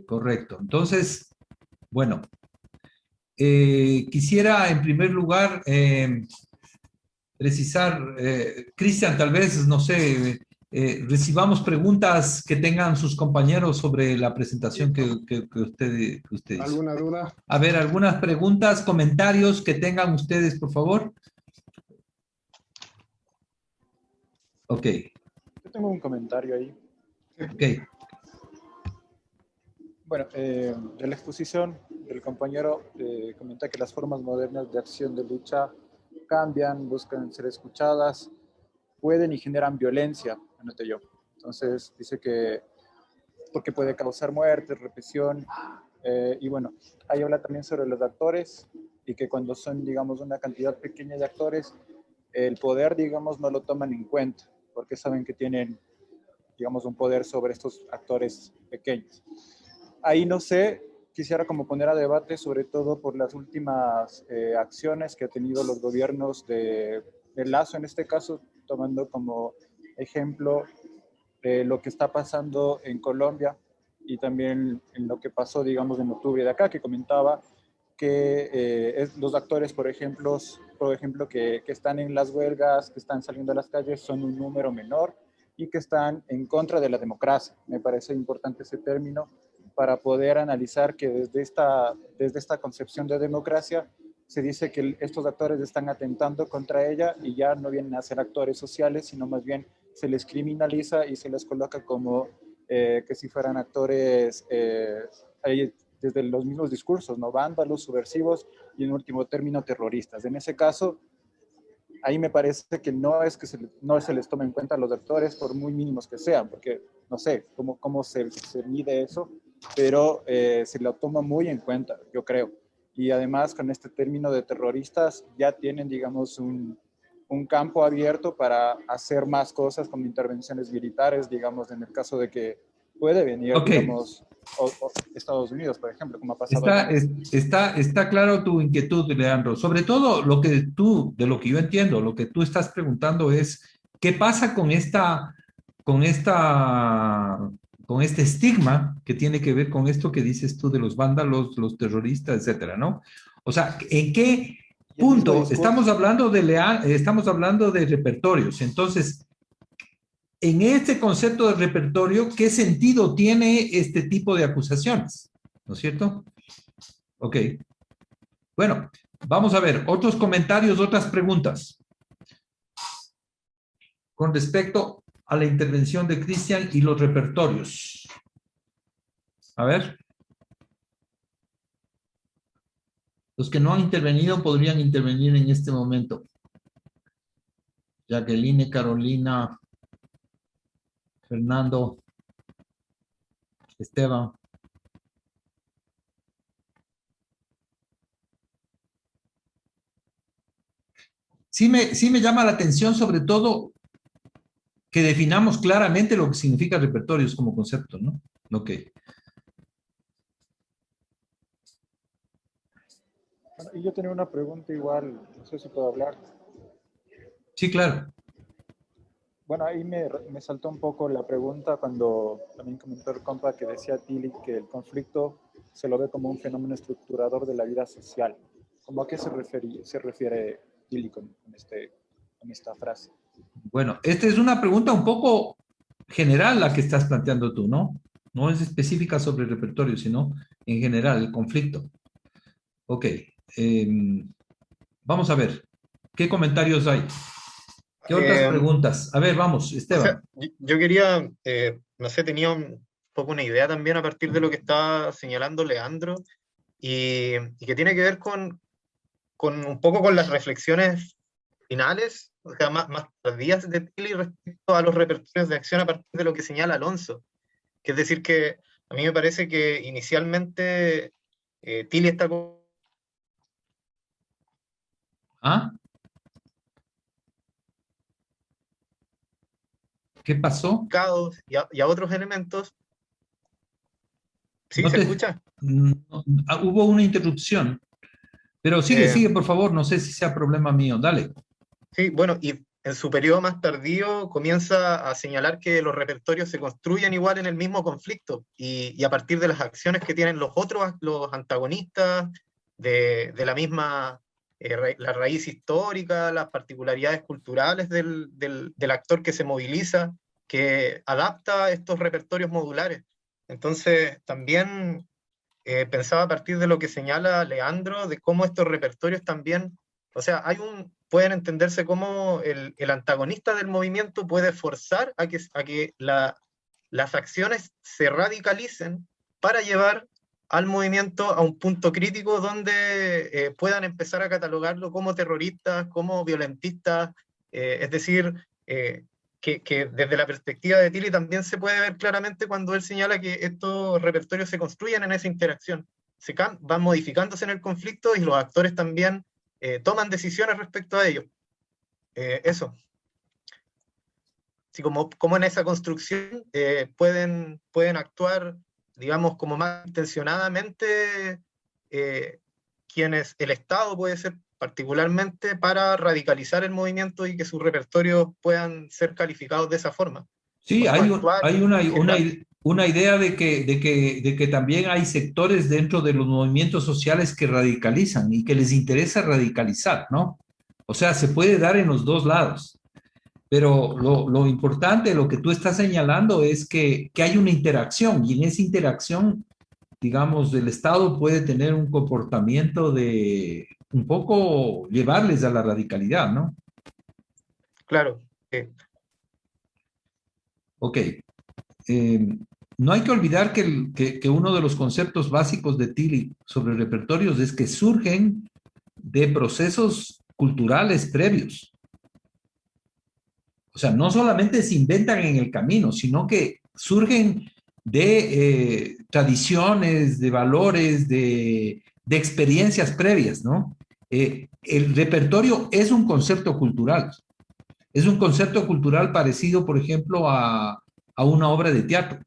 Correcto. Entonces, bueno, quisiera en primer lugar precisar, Cristian, tal vez, no sé, recibamos preguntas que tengan sus compañeros sobre la presentación que usted hizo. ¿Alguna duda? A ver, algunas preguntas, comentarios que tengan ustedes, por favor. Ok. Yo tengo un comentario ahí. Ok. Bueno, de la exposición del compañero comenta que las formas modernas de acción de lucha cambian, buscan ser escuchadas, pueden y generan violencia, anoté yo. Entonces dice que porque puede causar muerte, represión, y bueno, ahí habla también sobre los actores y que cuando son, digamos, una cantidad pequeña de actores, el poder, digamos, no lo toman en cuenta, porque saben que tienen, digamos, un poder sobre estos actores pequeños. Ahí no sé, quisiera como poner a debate, sobre todo por las últimas acciones que han tenido los gobiernos de Lazo, en este caso, tomando como ejemplo lo que está pasando en Colombia y también en lo que pasó, digamos, en octubre de acá, que comentaba que los actores, por ejemplo que están en las huelgas, que están saliendo a las calles, son un número menor y que están en contra de la democracia. Me parece importante ese término para poder analizar que desde esta concepción de democracia se dice que estos actores están atentando contra ella y ya no vienen a ser actores sociales, sino más bien se les criminaliza y se les coloca como que si fueran actores desde los mismos discursos, ¿no? Vándalos, subversivos y en último término terroristas. En ese caso, ahí me parece que no se les toma en cuenta a los actores por muy mínimos que sean, porque no sé cómo se mide eso, pero se lo toma muy en cuenta, yo creo. Y además con este término de terroristas ya tienen, digamos, un campo abierto para hacer más cosas como intervenciones militares, digamos, en el caso de que puede venir, Ok. digamos, o Estados Unidos, por ejemplo, como ha pasado. Está claro tu inquietud, Leandro. Sobre todo de lo que yo entiendo, lo que tú estás preguntando es, ¿qué pasa con este estigma que tiene que ver con esto que dices tú de los vándalos, los terroristas, etcétera, ¿no? O sea, ¿en qué punto? Estamos hablando de repertorios. Entonces, en este concepto de repertorio, ¿qué sentido tiene este tipo de acusaciones? ¿No es cierto? Ok. Bueno, vamos a ver otros comentarios, otras preguntas con respecto a la intervención de Cristian y los repertorios. A ver. Los que no han intervenido podrían intervenir en este momento. Jacqueline, Carolina, Fernando, Esteban. Sí me llama la atención, sobre todo, que definamos claramente lo que significa repertorios como concepto, ¿no? Ok. Y yo tenía una pregunta igual, no sé si puedo hablar. Sí, claro. Bueno, ahí me saltó un poco la pregunta cuando también comentó el compa que decía Tilly que el conflicto se lo ve como un fenómeno estructurador de la vida social. ¿Cómo a qué se refiere Tilly con esta frase? Bueno, esta es una pregunta un poco general la que estás planteando tú, ¿no? No es específica sobre el repertorio, sino en general, el conflicto. Ok. Vamos a ver. ¿Qué comentarios hay? ¿Qué otras preguntas? A ver, vamos, Esteban. O sea, yo quería, no sé, tenía un poco una idea también a partir de lo que estaba señalando Leandro y que tiene que ver con un poco con las reflexiones finales, o sea, más tardías de Tilly respecto a los repertorios de acción a partir de lo que señala Alonso. Que es decir, que a mí me parece que inicialmente Tilly está ¿Ah? ¿Qué pasó? y a otros elementos. ¿Sí? No ¿Se escucha? hubo una interrupción, pero sigue, por favor, no sé si sea problema mío, dale. Sí, bueno, y en su periodo más tardío comienza a señalar que los repertorios se construyen igual en el mismo conflicto y a partir de las acciones que tienen los antagonistas, de la misma, la raíz histórica, las particularidades culturales del actor que se moviliza, que adapta estos repertorios modulares. Entonces, también pensaba a partir de lo que señala Leandro, de cómo estos repertorios también, o sea, pueden entenderse como el antagonista del movimiento puede forzar a que las acciones se radicalicen para llevar al movimiento a un punto crítico donde puedan empezar a catalogarlo como terroristas, como violentistas, es decir, que desde la perspectiva de Tilly también se puede ver claramente cuando él señala que estos repertorios se construyen en esa interacción, van modificándose en el conflicto y los actores también toman decisiones respecto a ello. Eso. Así como en esa construcción pueden actuar, digamos, como más intencionadamente quienes el Estado puede ser particularmente para radicalizar el movimiento y que sus repertorios puedan ser calificados de esa forma. Sí, hay una idea de que también hay sectores dentro de los movimientos sociales que radicalizan y que les interesa radicalizar, ¿no? O sea, se puede dar en los dos lados. Pero lo importante, lo que tú estás señalando es que hay una interacción y en esa interacción, digamos, el Estado puede tener un comportamiento de un poco llevarles a la radicalidad, ¿no? Claro. Ok. No hay que olvidar que uno de los conceptos básicos de Tilly sobre repertorios es que surgen de procesos culturales previos. O sea, no solamente se inventan en el camino, sino que surgen de tradiciones, de valores, de experiencias previas, ¿no? El repertorio es un concepto cultural. Es un concepto cultural parecido, por ejemplo, a una obra de teatro.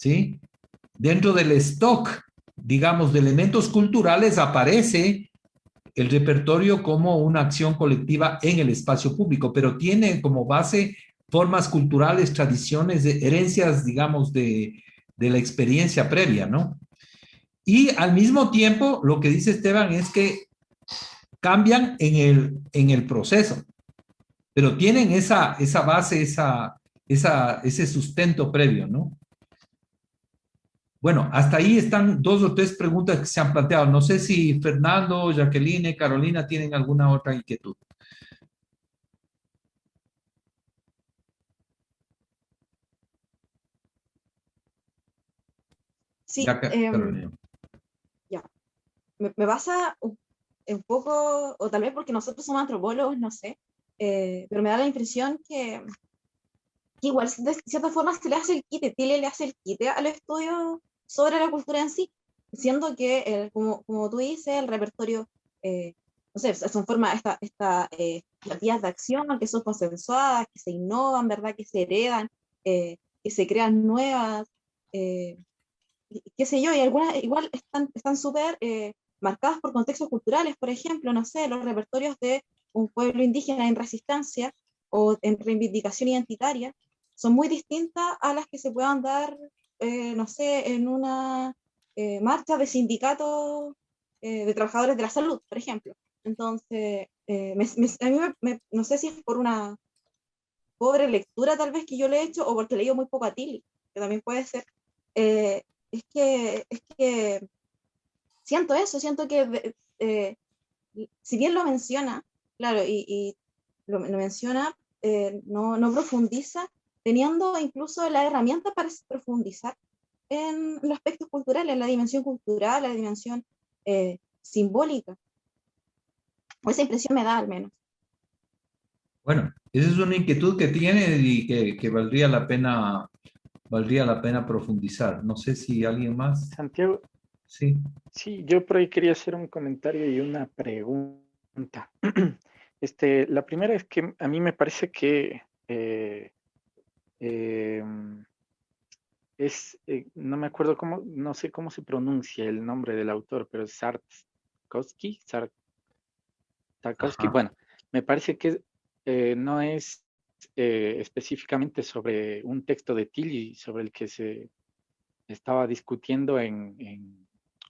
¿sí? Dentro del stock, digamos, de elementos culturales aparece el repertorio como una acción colectiva en el espacio público, pero tiene como base formas culturales, tradiciones, herencias, digamos, de la experiencia previa, ¿no? Y al mismo tiempo, lo que dice Esteban es que cambian en el proceso, pero tienen esa base, ese sustento previo, ¿no? Bueno, hasta ahí están 2 o 3 preguntas que se han planteado. No sé si Fernando, Jacqueline, Carolina tienen alguna otra inquietud. Sí, Ya, Carolina. ya. Me pasa un poco, o tal vez porque nosotros somos antropólogos, no sé, pero me da la impresión que igual de cierta forma se le hace el quite, Tilly le hace el quite al estudio sobre la cultura en sí, siendo que, como tú dices, el repertorio, no sé, son formas, las vías de acción que son consensuadas, que se innovan, ¿verdad? Que se heredan, que se crean nuevas, qué sé yo, y algunas igual están súper marcadas por contextos culturales, por ejemplo, no sé, los repertorios de un pueblo indígena en resistencia o en reivindicación identitaria son muy distintas a las que se puedan dar, no sé, en una marcha de sindicatos de trabajadores de la salud, por ejemplo. Entonces, a mí no sé si es por una pobre lectura tal vez que yo le he hecho o porque he leído muy poco a Tilly, que también puede ser. eh, es que siento eso, siento que si bien lo menciona, claro, y lo menciona, no profundiza, teniendo incluso la herramienta para profundizar en los aspectos culturales, en la dimensión cultural, la dimensión simbólica. O esa impresión me da al menos. Bueno, esa es una inquietud que tiene y que valdría la pena profundizar. No sé si alguien más. Santiago, Sí. sí, yo por ahí quería hacer un comentario y una pregunta. La primera es que a mí me parece que no me acuerdo cómo, no sé cómo se pronuncia el nombre del autor, pero es Tarkovsky. Ajá. Bueno, me parece que no es específicamente sobre un texto de Tilly sobre el que se estaba discutiendo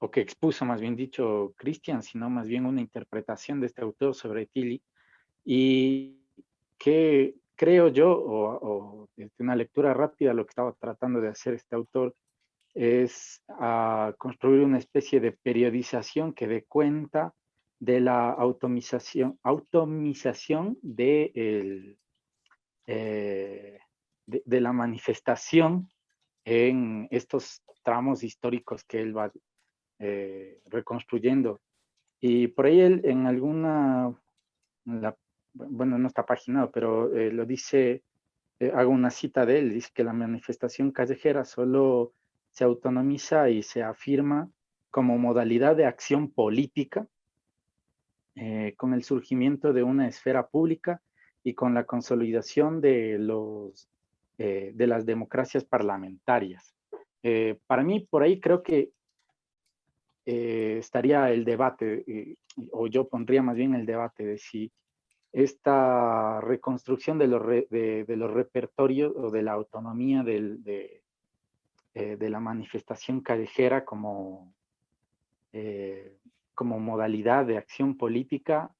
o que expuso más bien dicho Christian, sino más bien una interpretación de este autor sobre Tilly, y que creo yo, o desde una lectura rápida, lo que estaba tratando de hacer este autor es construir una especie de periodización que dé cuenta de la automización de la manifestación en estos tramos históricos que él va reconstruyendo. Y por ahí él en bueno, no está paginado, pero lo dice, hago una cita de él, dice que la manifestación callejera solo se autonomiza y se afirma como modalidad de acción política con el surgimiento de una esfera pública y con la consolidación de las democracias parlamentarias. Para mí, por ahí creo que estaría el debate, o yo pondría más bien el debate de si esta reconstrucción de los repertorios o de la autonomía de la manifestación callejera como modalidad de acción política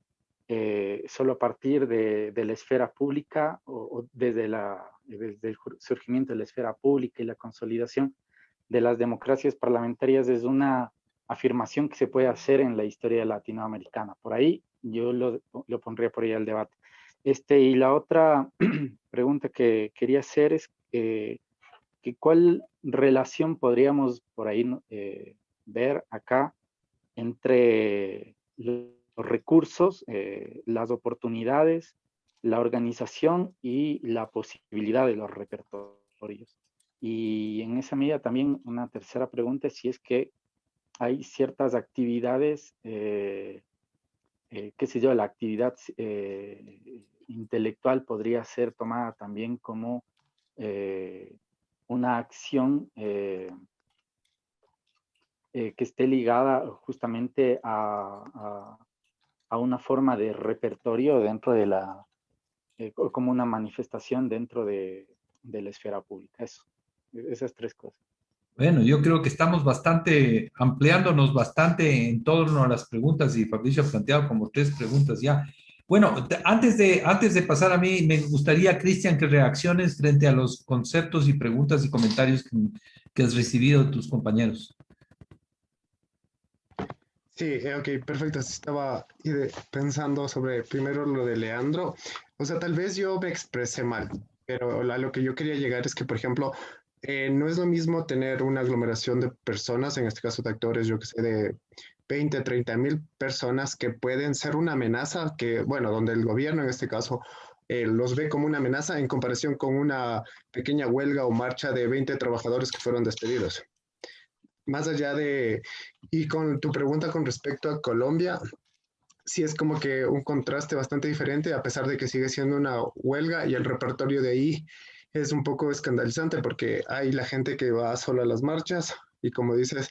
solo a partir de la esfera pública o desde el surgimiento de la esfera pública y la consolidación de las democracias parlamentarias es una afirmación que se puede hacer en la historia latinoamericana. Por ahí yo lo pondría por ahí al debate. Y la otra pregunta que quería hacer es que ¿cuál relación podríamos por ahí ver acá entre los recursos, las oportunidades, la organización y la posibilidad de los repertorios? Y en esa medida también una tercera pregunta es si es que hay ciertas actividades, qué sé yo, la actividad intelectual podría ser tomada también como una acción que esté ligada justamente a una forma de repertorio dentro de la, como una manifestación dentro de la esfera pública. Eso, esas tres cosas. Bueno, yo creo que estamos bastante, ampliándonos bastante en torno a las preguntas y Fabricio ha planteado como 3 preguntas ya. Bueno, antes de pasar a mí, me gustaría, Cristian, que reacciones frente a los conceptos y preguntas y comentarios que has recibido de tus compañeros. Sí, ok, perfecto. Estaba pensando sobre primero lo de Leandro. O sea, tal vez yo me expresé mal, pero a lo que yo quería llegar es que, por ejemplo, no es lo mismo tener una aglomeración de personas, en este caso de actores, yo que sé, de 20, 30 mil personas que pueden ser una amenaza, que, bueno, donde el gobierno en este caso los ve como una amenaza en comparación con una pequeña huelga o marcha de 20 trabajadores que fueron despedidos. Más allá de, y con tu pregunta con respecto a Colombia, sí es como que un contraste bastante diferente, a pesar de que sigue siendo una huelga y el repertorio de ahí es un poco escandalizante porque hay la gente que va solo a las marchas y como dices,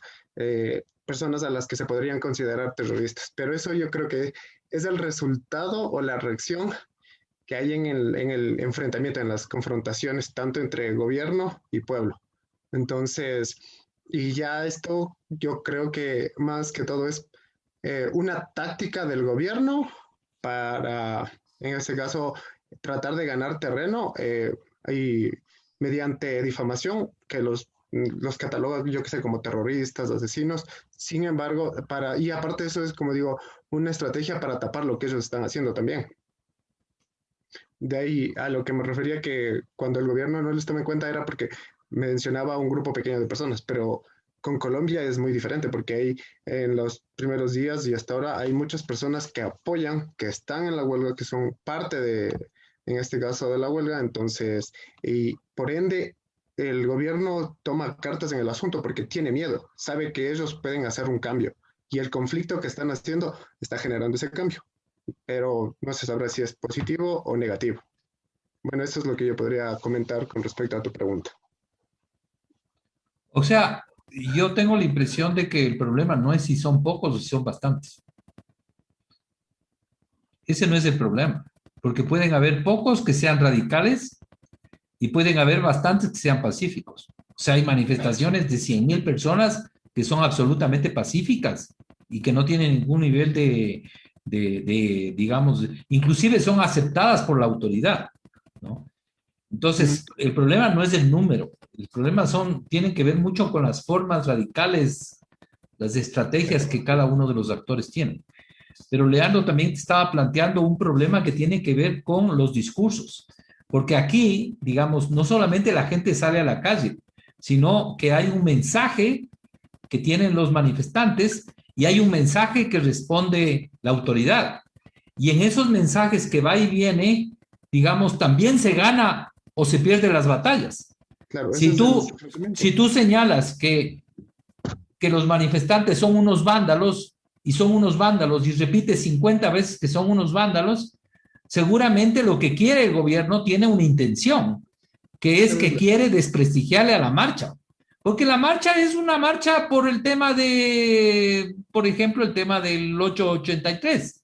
personas a las que se podrían considerar terroristas. Pero eso yo creo que es el resultado o la reacción que hay en el enfrentamiento, en las confrontaciones, tanto entre gobierno y pueblo. Entonces, y ya esto yo creo que más que todo es una táctica del gobierno para, en este caso, tratar de ganar terreno y mediante difamación que los cataloga, yo que sé, como terroristas, asesinos. Sin embargo, y aparte de eso es, como digo, una estrategia para tapar lo que ellos están haciendo también. De ahí a lo que me refería que cuando el gobierno no les toma en cuenta era porque mencionaba un grupo pequeño de personas, pero con Colombia es muy diferente porque hay en los primeros días y hasta ahora hay muchas personas que apoyan, que están en la huelga, que son parte de, en este caso, de la huelga, entonces, y por ende, el gobierno toma cartas en el asunto porque tiene miedo, sabe que ellos pueden hacer un cambio y el conflicto que están haciendo está generando ese cambio, pero no se sabrá si es positivo o negativo. Bueno, eso es lo que yo podría comentar con respecto a tu pregunta. O sea, yo tengo la impresión de que el problema no es si son pocos o si son bastantes. Ese no es el problema, porque pueden haber pocos que sean radicales y pueden haber bastantes que sean pacíficos. O sea, hay manifestaciones de 100,000 personas que son absolutamente pacíficas y que no tienen ningún nivel digamos, inclusive son aceptadas por la autoridad, ¿no? Entonces, el problema no es el número, el problema tienen que ver mucho con las formas radicales, las estrategias que cada uno de los actores tiene. Pero Leandro también te estaba planteando un problema que tiene que ver con los discursos, porque aquí, digamos, no solamente la gente sale a la calle, sino que hay un mensaje que tienen los manifestantes y hay un mensaje que responde la autoridad. Y en esos mensajes que va y viene, digamos, también se gana o se pierden las batallas. Claro, si tú señalas que los manifestantes son unos vándalos y son unos vándalos y repites 50 veces que son unos vándalos, seguramente lo que quiere el gobierno tiene una intención, que es que quiere desprestigiarle a la marcha. Porque la marcha es una marcha por el tema por ejemplo, el tema del 883.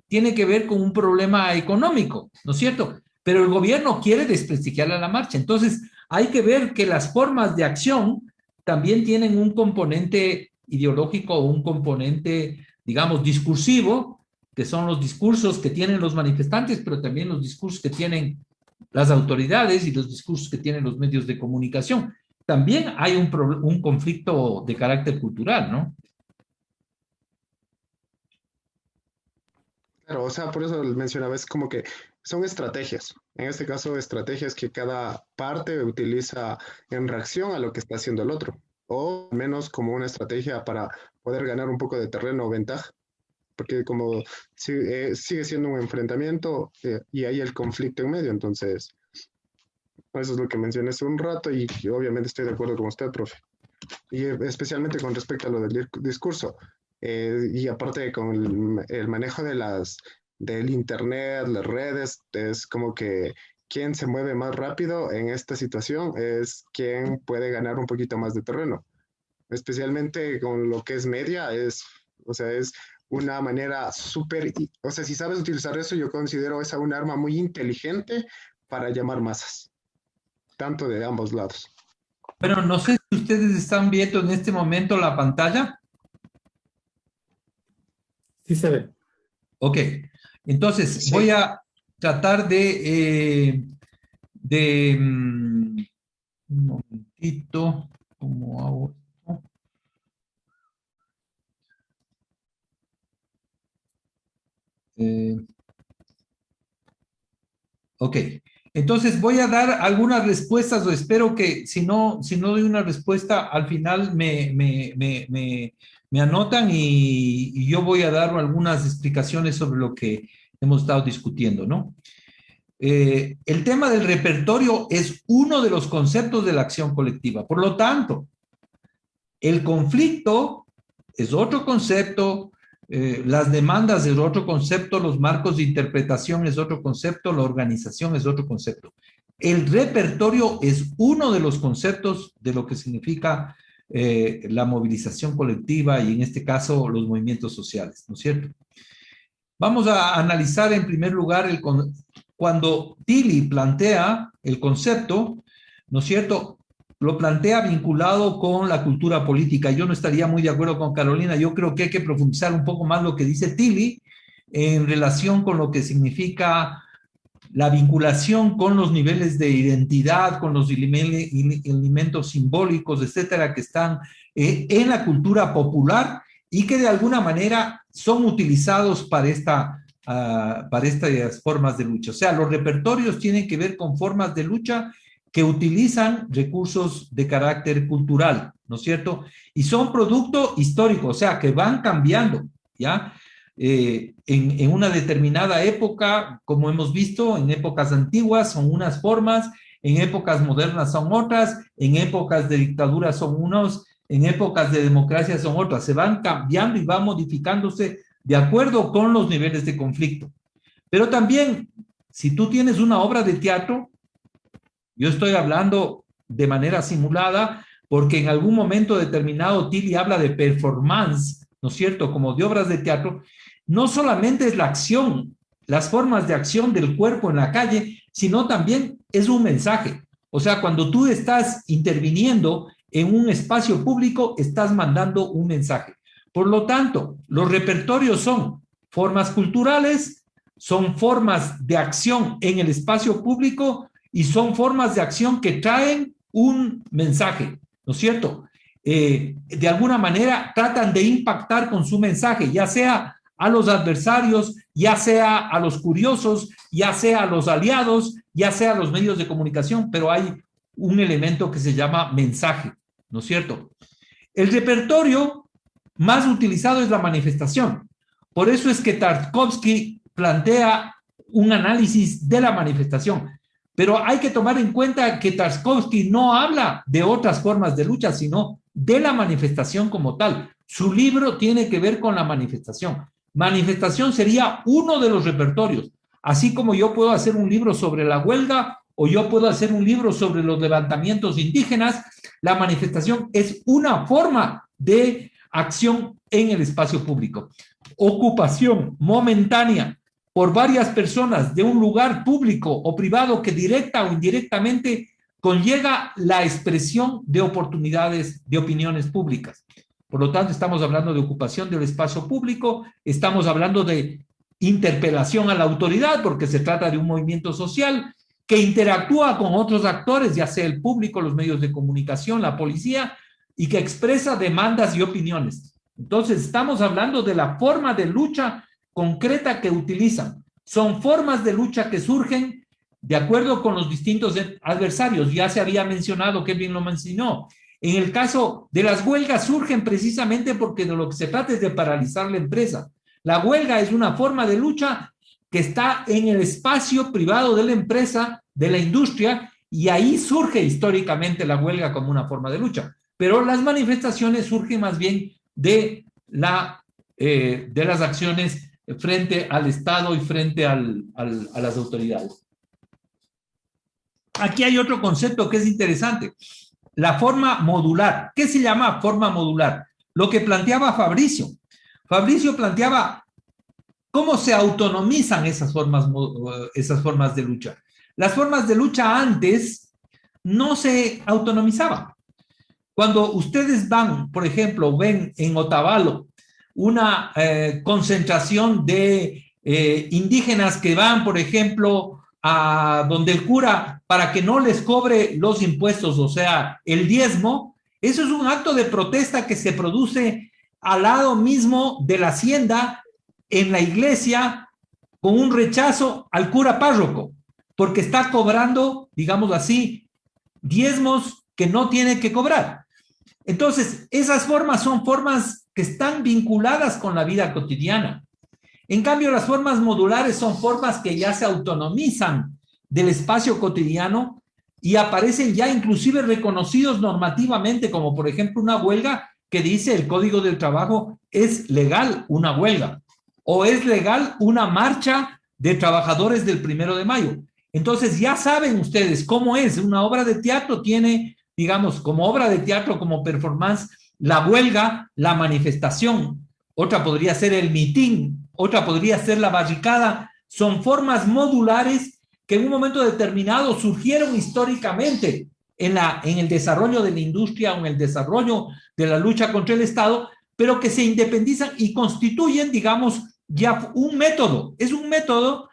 Tiene que ver con un problema económico, ¿no es cierto? Pero el gobierno quiere desprestigiarle a la marcha. Entonces, hay que ver que las formas de acción también tienen un componente ideológico o un componente, digamos, discursivo, que son los discursos que tienen los manifestantes, pero también los discursos que tienen las autoridades y los discursos que tienen los medios de comunicación. También hay un conflicto de carácter cultural, ¿no? Claro, o sea, por eso mencionaba, es como que son estrategias. En este caso, estrategias que cada parte utiliza en reacción a lo que está haciendo el otro, o al menos como una estrategia para poder ganar un poco de terreno o ventaja, porque como sigue siendo un enfrentamiento y hay el conflicto en medio, entonces eso es lo que mencioné hace un rato y obviamente estoy de acuerdo con usted, profe. Y especialmente con respecto a lo del discurso. Y aparte con el manejo del internet, las redes, es como que quien se mueve más rápido en esta situación es quien puede ganar un poquito más de terreno. Especialmente con lo que es media, o sea, es una manera súper, o sea, si sabes utilizar eso, yo considero esa un arma muy inteligente para llamar masas, tanto de ambos lados. Bueno, no sé si ustedes están viendo en este momento la pantalla. Sí se ve. Ok, entonces Sí. voy a tratar un momentito, ¿cómo hago esto? Ok, entonces voy a dar algunas respuestas, o espero que si no doy una respuesta, al final me anotan y yo voy a dar algunas explicaciones sobre lo que hemos estado discutiendo, ¿no? El tema del repertorio es uno de los conceptos de la acción colectiva. Por lo tanto, el conflicto es otro concepto, las demandas es otro concepto, los marcos de interpretación es otro concepto, la organización es otro concepto. El repertorio es uno de los conceptos de lo que significa la movilización colectiva y en este caso los movimientos sociales, ¿no es cierto? Vamos a analizar en primer lugar cuando Tilly plantea el concepto, ¿no es cierto? Lo plantea vinculado con la cultura política. Yo no estaría muy de acuerdo con Carolina. Yo creo que hay que profundizar un poco más lo que dice Tilly en relación con lo que significa la vinculación con los niveles de identidad, con los elementos simbólicos, etcétera, que están en la cultura popular y que de alguna manera son utilizados para estas formas de lucha. O sea, los repertorios tienen que ver con formas de lucha que utilizan recursos de carácter cultural, ¿no es cierto? Y son producto histórico, o sea, que van cambiando, ¿ya? En una determinada época, como hemos visto, en épocas antiguas son unas formas, en épocas modernas son otras, en épocas de dictadura son unos, en épocas de democracia son otras. Se van cambiando y van modificándose de acuerdo con los niveles de conflicto. Pero también, si tú tienes una obra de teatro, yo estoy hablando de manera simulada, porque en algún momento determinado Tilly habla de performance, ¿no es cierto?, como de obras de teatro. No solamente es la acción, las formas de acción del cuerpo en la calle, sino también es un mensaje. O sea, cuando tú estás interviniendo en un espacio público, estás mandando un mensaje. Por lo tanto, los repertorios son formas culturales, son formas de acción en el espacio público y son formas de acción que traen un mensaje, ¿no es cierto? De alguna manera tratan de impactar con su mensaje, ya sea a los adversarios, ya sea a los curiosos, ya sea a los aliados, ya sea a los medios de comunicación, pero hay un elemento que se llama mensaje, ¿no es cierto? El repertorio más utilizado es la manifestación. Por eso es que Tarkovsky plantea un análisis de la manifestación. Pero hay que tomar en cuenta que Tarkovsky no habla de otras formas de lucha, sino de la manifestación como tal. Su libro tiene que ver con la manifestación. Manifestación sería uno de los repertorios. Así como yo puedo hacer un libro sobre la huelga o yo puedo hacer un libro sobre los levantamientos indígenas, la manifestación es una forma de acción en el espacio público. Ocupación momentánea por varias personas de un lugar público o privado que directa o indirectamente conlleva la expresión de oportunidades de opiniones públicas. Por lo tanto, estamos hablando de ocupación del espacio público, estamos hablando de interpelación a la autoridad, porque se trata de un movimiento social que interactúa con otros actores, ya sea el público, los medios de comunicación, la policía, y que expresa demandas y opiniones. Entonces, estamos hablando de la forma de lucha concreta que utilizan. Son formas de lucha que surgen de acuerdo con los distintos adversarios. Ya se había mencionado, Kevin lo mencionó. En el caso de las huelgas surgen precisamente porque de lo que se trata es de paralizar la empresa. La huelga es una forma de lucha que está en el espacio privado de la empresa, de la industria, y ahí surge históricamente la huelga como una forma de lucha. Pero las manifestaciones surgen más bien de las acciones frente al Estado y frente a las autoridades. aquí hay otro concepto que es interesante. La forma modular. ¿Qué se llama forma modular? Lo que planteaba Fabricio. Fabricio planteaba cómo se autonomizan esas formas de lucha. Las formas de lucha antes no se autonomizaban. Cuando ustedes van, por ejemplo, ven en Otavalo una concentración de indígenas que van, por ejemplo, a donde el cura para que no les cobre los impuestos, o sea, el diezmo, eso es un acto de protesta que se produce al lado mismo de la hacienda, en la iglesia, con un rechazo al cura párroco, porque está cobrando, digamos así, diezmos que no tiene que cobrar. Entonces, esas formas son formas que están vinculadas con la vida cotidiana. En cambio, las formas modulares son formas que ya se autonomizan del espacio cotidiano y aparecen ya inclusive reconocidos normativamente, como por ejemplo una huelga que dice el Código del Trabajo es legal una huelga o es legal una marcha de trabajadores del 1 de mayo. Entonces ya saben ustedes cómo es. Una obra de teatro tiene, digamos, como obra de teatro, como performance, la huelga, la manifestación. Otra podría ser el mitin, otra podría ser la barricada. Son formas modulares que en un momento determinado surgieron históricamente en el desarrollo de la industria o en el desarrollo de la lucha contra el Estado, pero que se independizan y constituyen, digamos, ya un método. Es un método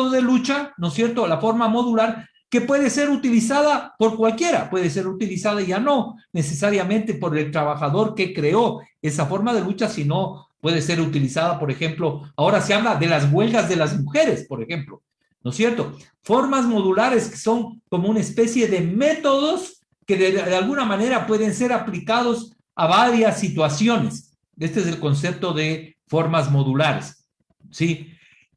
de lucha, ¿no es cierto?, la forma modular, que puede ser utilizada por cualquiera, puede ser utilizada ya no necesariamente por el trabajador que creó esa forma de lucha, sino puede ser utilizada, por ejemplo, ahora se habla de las huelgas de las mujeres, por ejemplo, ¿no es cierto? Formas modulares que son como una especie de métodos que de alguna manera pueden ser aplicados a varias situaciones. Este es el concepto de formas modulares, ¿sí?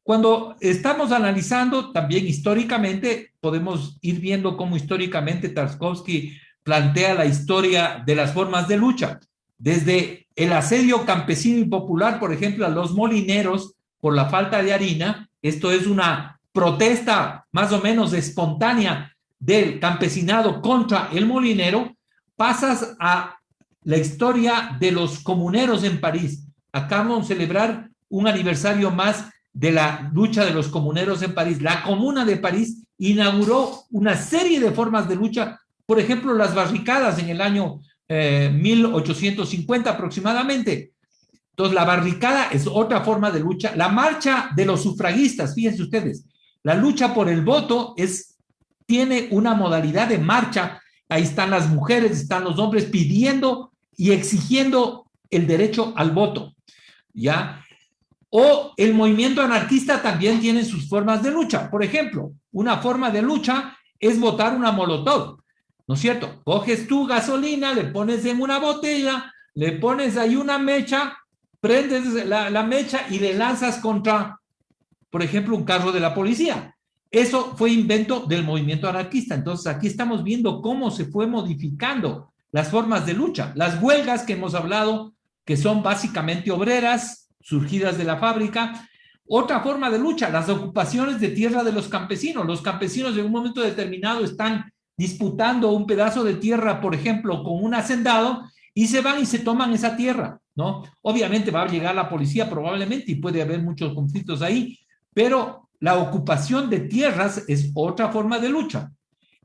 Cuando estamos analizando también históricamente, podemos ir viendo cómo históricamente Tarkovsky plantea la historia de las formas de lucha. Desde el asedio campesino y popular, por ejemplo, a los molineros por la falta de harina, esto es una protesta más o menos espontánea del campesinado contra el molinero, pasas a la historia de los comuneros en París. Acabamos de celebrar un aniversario más de la lucha de los comuneros en París. La Comuna de París inauguró una serie de formas de lucha, por ejemplo, las barricadas en el año 1850 aproximadamente. Entonces, la barricada es otra forma de lucha. La marcha de los sufragistas, fíjense ustedes, la lucha por el voto tiene una modalidad de marcha. Ahí están las mujeres, están los hombres pidiendo y exigiendo el derecho al voto, ¿ya? O el movimiento anarquista también tiene sus formas de lucha. Por ejemplo, una forma de lucha es botar una molotov, ¿no es cierto? Coges tu gasolina, le pones en una botella, le pones ahí una mecha, prendes la mecha y le lanzas contra, por ejemplo, un carro de la policía. Eso fue invento del movimiento anarquista. Entonces, aquí estamos viendo cómo se fue modificando las formas de lucha. Las huelgas que hemos hablado, que son básicamente obreras, surgidas de la fábrica. Otra forma de lucha, las ocupaciones de tierra de los campesinos. Los campesinos en un momento determinado están disputando un pedazo de tierra, por ejemplo, con un hacendado, y se van y se toman esa tierra, ¿no? Obviamente va a llegar la policía probablemente y puede haber muchos conflictos ahí, pero la ocupación de tierras es otra forma de lucha.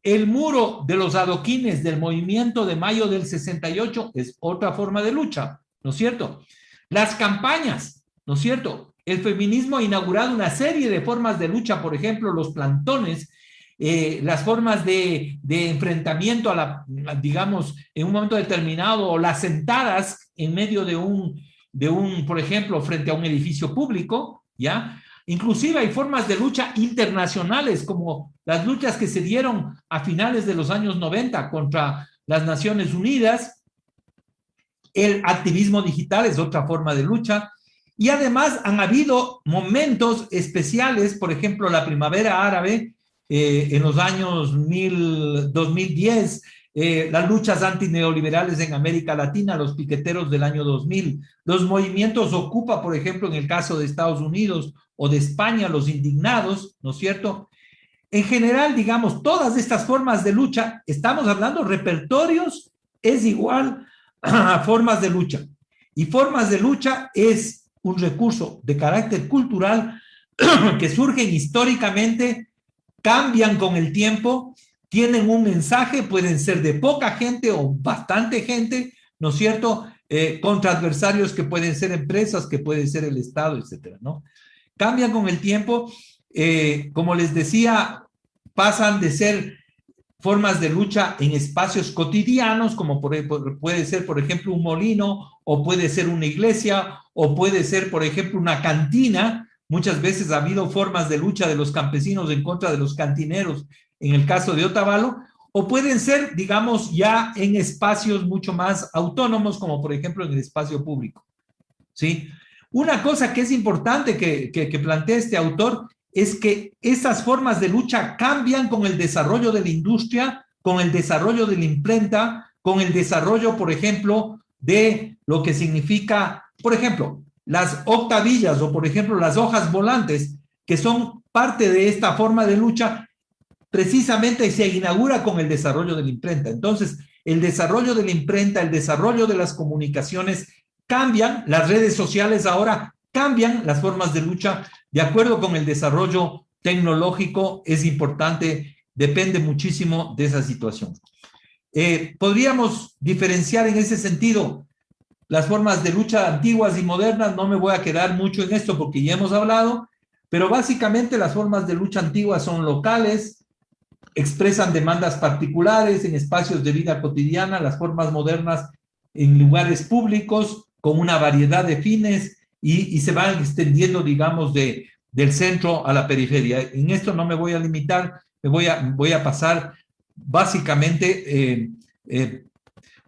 El muro de los adoquines del movimiento de mayo del 68 es otra forma de lucha, ¿no es cierto? Las campañas, ¿no es cierto? El feminismo ha inaugurado una serie de formas de lucha, por ejemplo, los plantones, las formas de enfrentamiento digamos, en un momento determinado, o las sentadas en medio de un, por ejemplo, frente a un edificio público, ¿ya? Inclusive hay formas de lucha internacionales, como las luchas que se dieron a finales de los años 90 contra las Naciones Unidas. El activismo digital es otra forma de lucha. Y además han habido momentos especiales, por ejemplo, la primavera árabe en los años 2010, las luchas antineoliberales en América Latina, los piqueteros del año 2000, los movimientos Ocupa, por ejemplo, en el caso de Estados Unidos o de España, los indignados, ¿no es cierto? En general, digamos, todas estas formas de lucha, estamos hablando repertorios, es igual a formas de lucha. Y formas de lucha es un recurso de carácter cultural que surgen históricamente, cambian con el tiempo, tienen un mensaje, pueden ser de poca gente o bastante gente, ¿no es cierto? Contra adversarios que pueden ser empresas, que pueden ser el Estado, etcétera, ¿no? Cambian con el tiempo, como les decía, pasan de ser formas de lucha en espacios cotidianos, como puede ser, por ejemplo, un molino, o puede ser una iglesia, o puede ser, por ejemplo, una cantina. Muchas veces ha habido formas de lucha de los campesinos en contra de los cantineros, en el caso de Otavalo, o pueden ser, digamos, ya en espacios mucho más autónomos, como por ejemplo en el espacio público, ¿sí? Una cosa que es importante que plantea este autor es que esas formas de lucha cambian con el desarrollo de la industria, con el desarrollo de la imprenta, con el desarrollo, por ejemplo, de lo que significa, por ejemplo, las octavillas o, por ejemplo, las hojas volantes, que son parte de esta forma de lucha, precisamente se inaugura con el desarrollo de la imprenta. Entonces, el desarrollo de la imprenta, el desarrollo de las comunicaciones cambian, las redes sociales ahora cambian las formas de lucha de acuerdo con el desarrollo tecnológico. Es importante, depende muchísimo de esa situación. Podríamos diferenciar en ese sentido las formas de lucha antiguas y modernas. No me voy a quedar mucho en esto porque ya hemos hablado, pero básicamente las formas de lucha antiguas son locales, expresan demandas particulares en espacios de vida cotidiana. Las formas modernas en lugares públicos con una variedad de fines y se van extendiendo, digamos, del centro a la periferia. En esto no me voy a limitar, voy a pasar básicamente.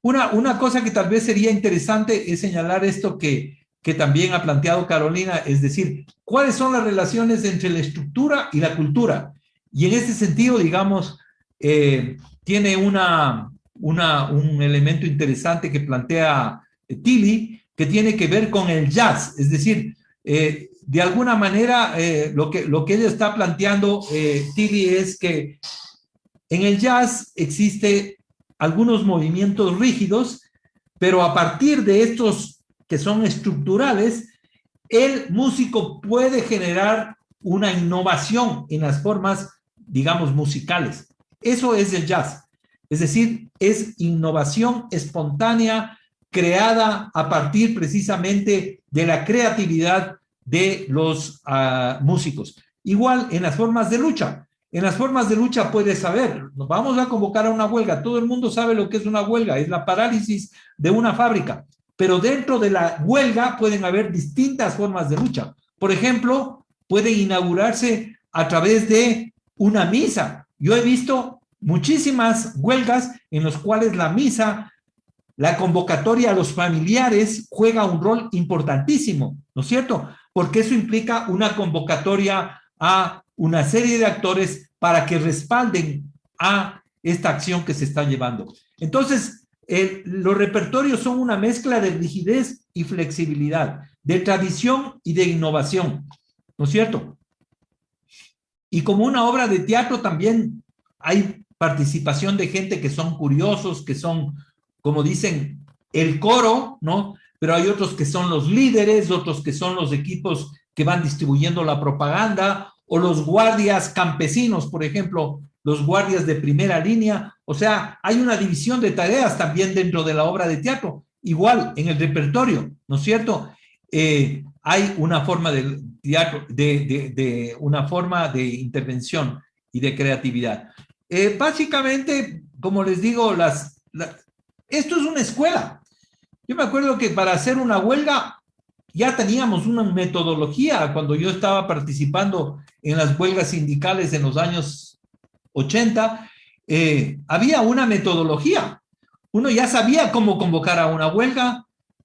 Una cosa que tal vez sería interesante es señalar esto que también ha planteado Carolina, es decir, ¿cuáles son las relaciones entre la estructura y la cultura? Y en este sentido, digamos, tiene un elemento interesante que plantea Tilly, que tiene que ver con el jazz. Es decir, de alguna manera, lo que ella está planteando, Tilly, es que en el jazz existe algunos movimientos rígidos, pero a partir de estos que son estructurales, el músico puede generar una innovación en las formas, digamos, musicales. Eso es el jazz. Es decir, es innovación espontánea creada a partir precisamente de la creatividad de los músicos. Igual en las formas de lucha. En las formas de lucha puedes saber, nos vamos a convocar a una huelga. Todo el mundo sabe lo que es una huelga, es la parálisis de una fábrica. Pero dentro de la huelga pueden haber distintas formas de lucha. Por ejemplo, pueden inaugurarse a través de una misa. Yo he visto muchísimas huelgas en las cuales la misa, la convocatoria a los familiares juega un rol importantísimo, ¿no es cierto? Porque eso implica una convocatoria a una serie de actores para que respalden a esta acción que se está llevando. Entonces, los repertorios son una mezcla de rigidez y flexibilidad, de tradición y de innovación, ¿no es cierto? Y como una obra de teatro también hay participación de gente que son curiosos, que son, como dicen, el coro, ¿no? Pero hay otros que son los líderes, otros que son los equipos que van distribuyendo la propaganda, o los guardias campesinos, por ejemplo, los guardias de primera línea. O sea, hay una división de tareas también dentro de la obra de teatro. Igual en el repertorio, ¿no es cierto? Hay una forma de teatro, una forma de intervención y de creatividad. Básicamente, como les digo, esto es una escuela. Yo me acuerdo que para hacer una huelga ya teníamos una metodología. Cuando yo estaba participando en las huelgas sindicales en los años 80, había una metodología. Uno ya sabía cómo convocar a una huelga,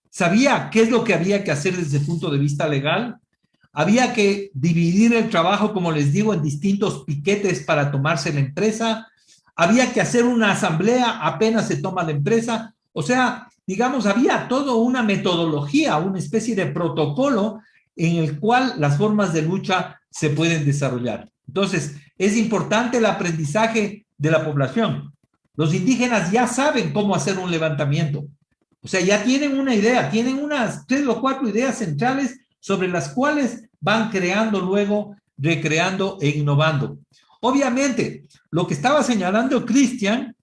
sabía qué es lo que había que hacer desde el punto de vista legal. Había que dividir el trabajo, como les digo, en distintos piquetes para tomarse la empresa. Había que hacer una asamblea apenas se toma la empresa. O sea, digamos, había toda una metodología, una especie de protocolo en el cual las formas de lucha se pueden desarrollar. Entonces, es importante el aprendizaje de la población. Los indígenas ya saben cómo hacer un levantamiento. O sea, ya tienen una idea, tienen unas 3 o 4 ideas centrales sobre las cuales van creando luego, recreando e innovando. Obviamente, lo que estaba señalando Cristian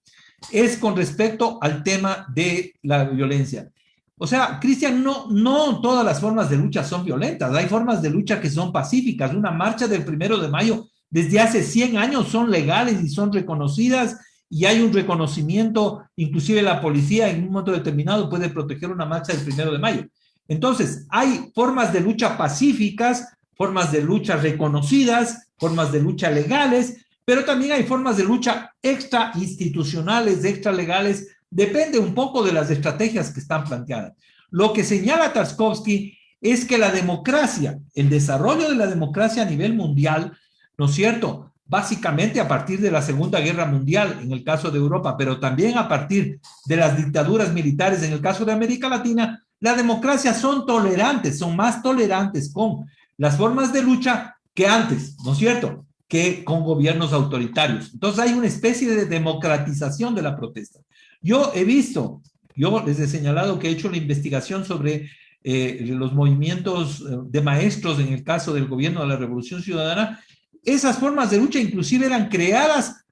es con respecto al tema de la violencia. O sea, Cristian, no todas las formas de lucha son violentas. Hay formas de lucha que son pacíficas. Una marcha del 1 de mayo desde hace 100 años son legales y son reconocidas, y hay un reconocimiento, inclusive la policía en un momento determinado puede proteger una marcha del 1 de mayo. Entonces, hay formas de lucha pacíficas, formas de lucha reconocidas, formas de lucha legales, pero también hay formas de lucha extrainstitucionales, extralegales, depende un poco de las estrategias que están planteadas. Lo que señala Tarkovsky es que la democracia, el desarrollo de la democracia a nivel mundial, ¿no es cierto?, básicamente a partir de la Segunda Guerra Mundial, en el caso de Europa, pero también a partir de las dictaduras militares, en el caso de América Latina, las democracias son tolerantes, son más tolerantes con las formas de lucha que antes, ¿no es cierto?, que con gobiernos autoritarios. Entonces hay una especie de democratización de la protesta. Yo les he señalado que he hecho la investigación sobre los movimientos de maestros en el caso del gobierno de la Revolución Ciudadana. Esas formas de lucha inclusive eran creadas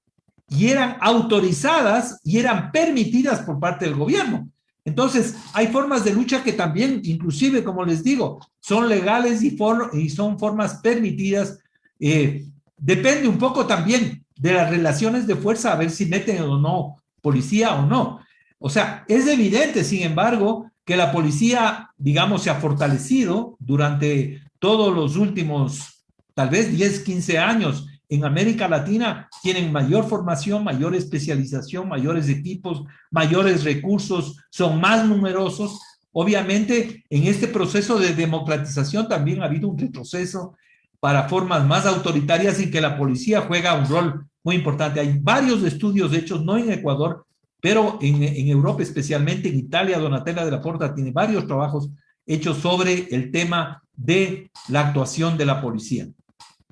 y eran autorizadas y eran permitidas por parte del gobierno. Entonces, hay formas de lucha que también, inclusive, como les digo, son legales y son formas permitidas. Depende un poco también de las relaciones de fuerza, a ver si meten o no policía o no. O sea, es evidente, sin embargo, que la policía, digamos, se ha fortalecido durante todos los últimos, tal vez 10, 15 años. En América Latina tienen mayor formación, mayor especialización, mayores equipos, mayores recursos, son más numerosos. Obviamente, en este proceso de democratización también ha habido un retroceso para formas más autoritarias en que la policía juega un rol muy importante. Hay varios estudios hechos, no en Ecuador, pero en Europa, especialmente en Italia. Donatella de la Porta tiene varios trabajos hechos sobre el tema de la actuación de la policía.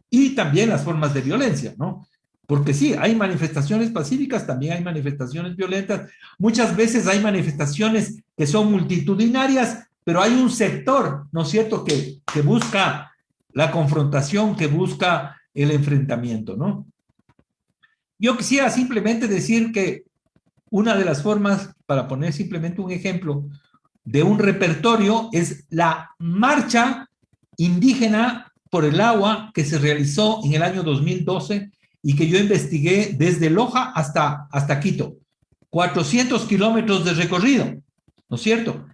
Y también las formas de violencia, ¿no? Porque sí, hay manifestaciones pacíficas, también hay manifestaciones violentas. Muchas veces hay manifestaciones que son multitudinarias, pero hay un sector, ¿no es cierto?, que busca la confrontación, que busca el enfrentamiento, ¿no? Yo quisiera simplemente decir que una de las formas, para poner simplemente un ejemplo, de un repertorio es la marcha indígena por el agua que se realizó en el año 2012 y que yo investigué desde Loja hasta Quito. 400 kilómetros de recorrido, ¿no es cierto?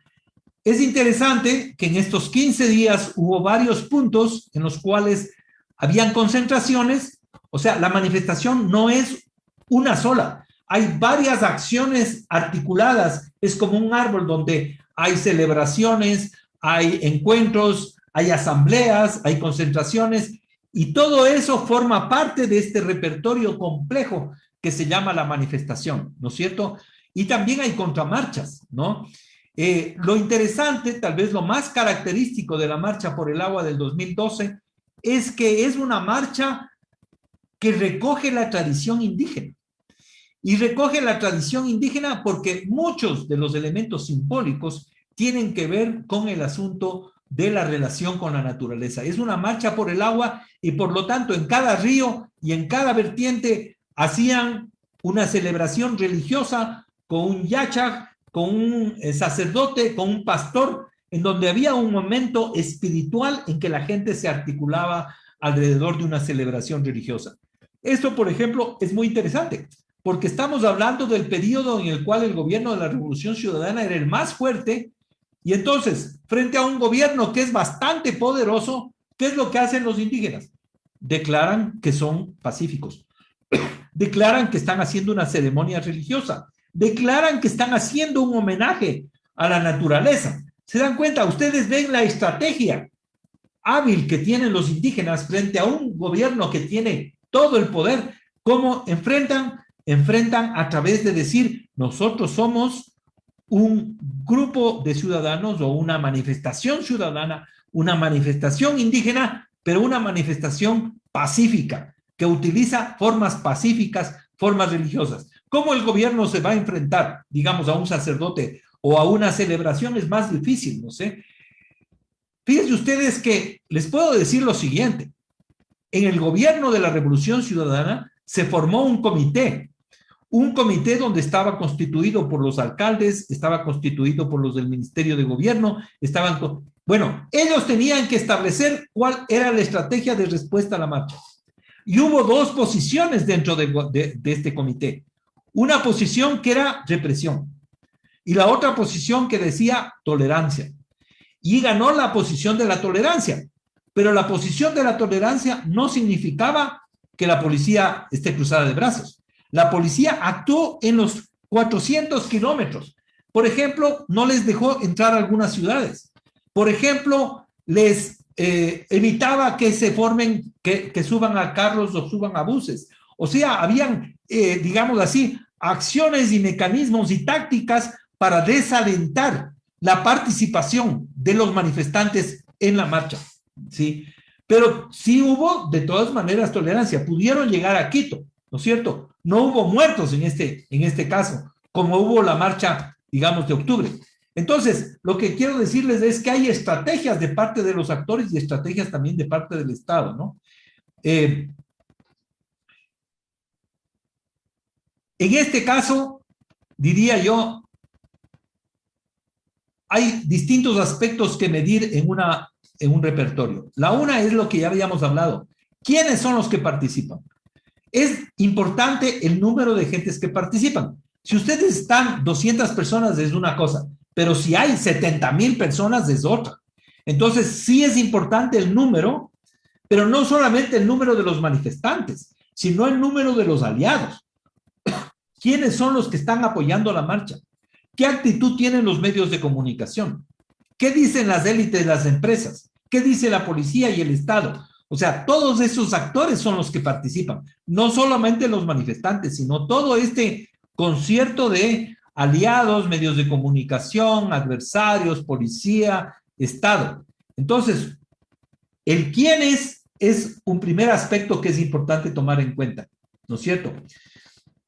Es interesante que en estos 15 días hubo varios puntos en los cuales habían concentraciones. O sea, la manifestación no es una sola. Hay varias acciones articuladas. Es como un árbol donde hay celebraciones, hay encuentros, hay asambleas, hay concentraciones, y todo eso forma parte de este repertorio complejo que se llama la manifestación, ¿no es cierto? Y también hay contramarchas, ¿no? Lo interesante, tal vez lo más característico de la Marcha por el Agua del 2012, es que es una marcha que recoge la tradición indígena. Y recoge la tradición indígena porque muchos de los elementos simbólicos tienen que ver con el asunto de la relación con la naturaleza. Es una marcha por el agua y por lo tanto en cada río y en cada vertiente hacían una celebración religiosa con un yachag, con un sacerdote, con un pastor, en donde había un momento espiritual en que la gente se articulaba alrededor de una celebración religiosa. Esto, por ejemplo, es muy interesante, porque estamos hablando del periodo en el cual el gobierno de la Revolución Ciudadana era el más fuerte. Y entonces, frente a un gobierno que es bastante poderoso, ¿qué es lo que hacen los indígenas? Declaran que son pacíficos, declaran que están haciendo una ceremonia religiosa, declaran que están haciendo un homenaje a la naturaleza. ¿Se dan cuenta? Ustedes ven la estrategia hábil que tienen los indígenas frente a un gobierno que tiene todo el poder, cómo enfrentan a través de decir, nosotros somos un grupo de ciudadanos o una manifestación ciudadana, una manifestación indígena, pero una manifestación pacífica. que utiliza formas pacíficas, formas religiosas. ¿Cómo el gobierno se va a enfrentar, digamos, a un sacerdote o a una celebración? Es más difícil, no sé. Fíjense ustedes que les puedo decir lo siguiente. En el gobierno de la Revolución Ciudadana se formó un comité donde estaba constituido por los alcaldes, estaba constituido por los del Ministerio de Gobierno, bueno, ellos tenían que establecer cuál era la estrategia de respuesta a la marcha. Y hubo dos posiciones dentro de este comité. Una posición que era represión y la otra posición que decía tolerancia. Y ganó la posición de la tolerancia, pero la posición de la tolerancia no significaba que la policía esté cruzada de brazos. La policía actuó en los 400 kilómetros. Por ejemplo, no les dejó entrar a algunas ciudades. Por ejemplo, les evitaba que se formen, que suban a carros o suban a buses. O sea, habían, digamos así, acciones y mecanismos y tácticas para desalentar la participación de los manifestantes en la marcha, ¿sí? Pero sí hubo, de todas maneras, tolerancia. Pudieron llegar a Quito, ¿no es cierto? No hubo muertos en este caso, como hubo la marcha, digamos, de octubre. Entonces, lo que quiero decirles es que hay estrategias de parte de los actores y estrategias también de parte del Estado, ¿no? En este caso, diría yo, hay distintos aspectos que medir en un repertorio. La una es lo que ya habíamos hablado. ¿Quiénes son los que participan? Es importante el número de gentes que participan. Si ustedes están 200 personas es una cosa, pero si hay 70,000 personas es otra. Entonces, sí es importante el número, pero no solamente el número de los manifestantes, sino el número de los aliados. ¿Quiénes son los que están apoyando la marcha? ¿Qué actitud tienen los medios de comunicación? ¿Qué dicen las élites de las empresas? ¿Qué dice la policía y el Estado? O sea, todos esos actores son los que participan, no solamente los manifestantes, sino todo este concierto de aliados, medios de comunicación, adversarios, policía, Estado. Entonces, el quién es un primer aspecto que es importante tomar en cuenta, ¿no es cierto?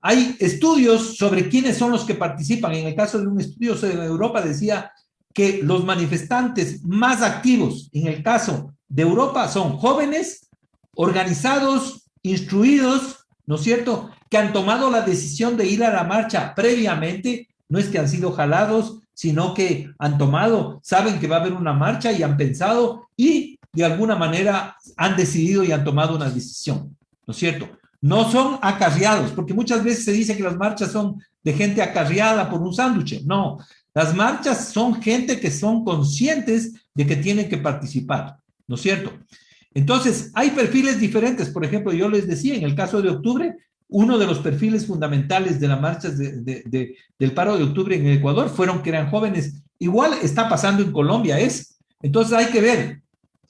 Hay estudios sobre quiénes son los que participan. En el caso de un estudio de Europa decía que los manifestantes más activos en el caso de Europa son jóvenes, organizados, instruidos, ¿no es cierto?, que han tomado la decisión de ir a la marcha previamente, no es que han sido jalados, sino que han tomado, saben que va a haber una marcha y han pensado y de alguna manera han decidido y han tomado una decisión, ¿no es cierto? No son acarreados, porque muchas veces se dice que las marchas son de gente acarreada por un sándwich. No, las marchas son gente que son conscientes de que tienen que participar, ¿no es cierto? Entonces, hay perfiles diferentes. Por ejemplo, yo les decía, en el caso de octubre, uno de los perfiles fundamentales de las marchas del paro de octubre en Ecuador fueron que eran jóvenes. Igual está pasando en Colombia, Entonces hay que ver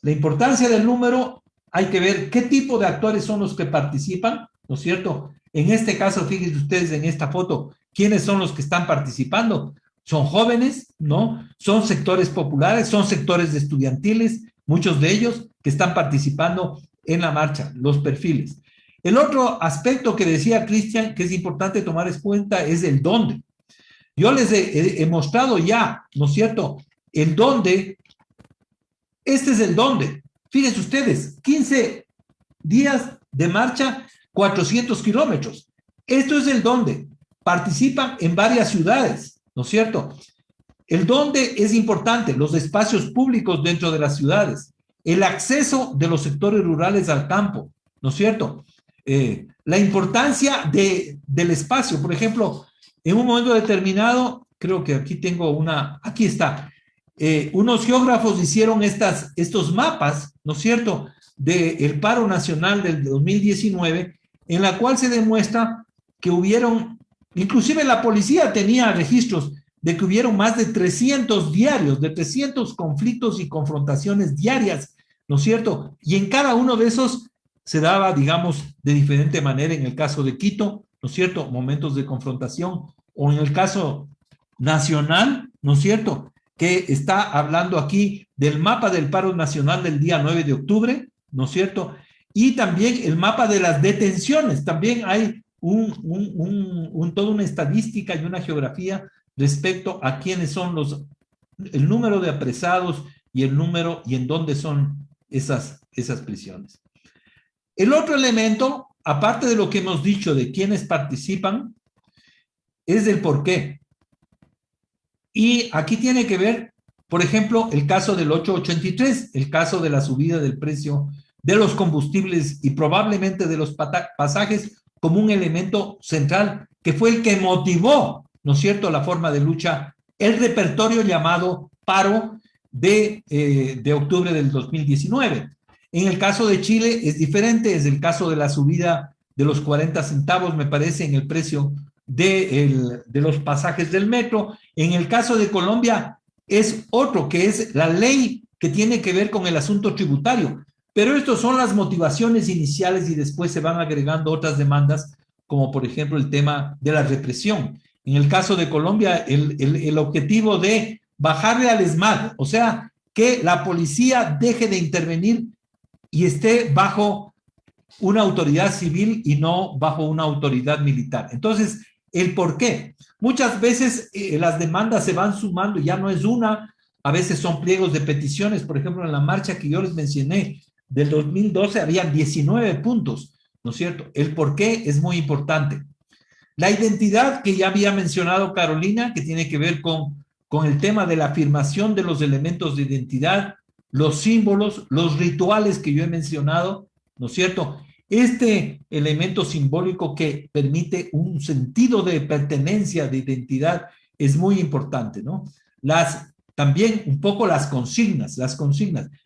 la importancia del número. Hay que ver qué tipo de actores son los que participan, ¿no es cierto? En este caso, fíjense ustedes en esta foto, ¿quiénes son los que están participando? Son jóvenes, ¿no? Son sectores populares, son sectores estudiantiles, muchos de ellos que están participando en la marcha, los perfiles. El otro aspecto que decía Cristian, que es importante tomar en cuenta, es el dónde. Yo les he mostrado ya, ¿no es cierto?, el dónde. Este es el dónde. Fíjense ustedes, 15 días de marcha, 400 kilómetros. Esto es el dónde. Participan en varias ciudades, ¿no es cierto? El dónde es importante, los espacios públicos dentro de las ciudades, el acceso de los sectores rurales al campo, ¿no es cierto? La importancia del espacio. Por ejemplo, en un momento determinado, creo que aquí tengo aquí está. Unos geógrafos hicieron estos mapas, ¿no es cierto?, del paro nacional del 2019, en la cual se demuestra que inclusive la policía tenía registros de que hubieron más de 300 diarios, de 300 conflictos y confrontaciones diarias, ¿no es cierto? Y en cada uno de esos se daba, digamos, de diferente manera. En el caso de Quito, ¿no es cierto?, momentos de confrontación, o en el caso nacional, ¿no es cierto?, que está hablando aquí del mapa del paro nacional del día 9 de octubre, ¿no es cierto? y también el mapa de las detenciones. También hay toda una estadística y una geografía respecto a quiénes son el número de apresados y el número y en dónde son esas prisiones. El otro elemento, aparte de lo que hemos dicho de quiénes participan, es el por qué. Y aquí tiene que ver, por ejemplo, el caso del 883, el caso de la subida del precio de los combustibles y probablemente de los pasajes como un elemento central que fue el que motivó, ¿no es cierto?, la forma de lucha, el repertorio llamado paro de octubre del 2019. En el caso de Chile es diferente, es el caso de la subida de los 40 centavos, me parece, en el precio de los pasajes del metro. En el caso de Colombia es otro, que es la ley que tiene que ver con el asunto tributario. Pero estas son las motivaciones iniciales y después se van agregando otras demandas, como por ejemplo el tema de la represión. En el caso de Colombia, el objetivo de bajarle al ESMAD, o sea, que la policía deje de intervenir y esté bajo una autoridad civil y no bajo una autoridad militar. Entonces, ¿el por qué? Muchas veces las demandas se van sumando, ya no es una, a veces son pliegos de peticiones. Por ejemplo, en la marcha que yo les mencioné del 2012 había 19 puntos, ¿no es cierto? El por qué es muy importante. La identidad que ya había mencionado Carolina, que tiene que ver con el tema de la afirmación de los elementos de identidad, los símbolos, los rituales que yo he mencionado, ¿no es cierto? Este elemento simbólico que permite un sentido de pertenencia, de identidad, es muy importante, ¿no? También un poco las consignas.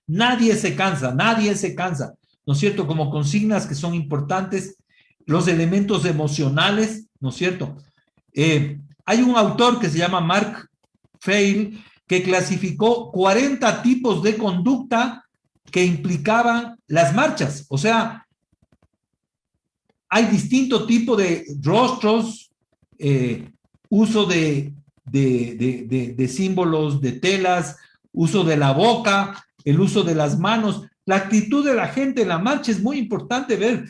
Nadie se cansa, ¿no es cierto? Como consignas que son importantes, los elementos emocionales, ¿no es cierto? Hay un autor que se llama Mark Feil que clasificó 40 tipos de conducta que implicaban las marchas. O sea, hay distinto tipo de rostros, uso de símbolos, de telas, uso de la boca, el uso de las manos. La actitud de la gente en la marcha es muy importante ver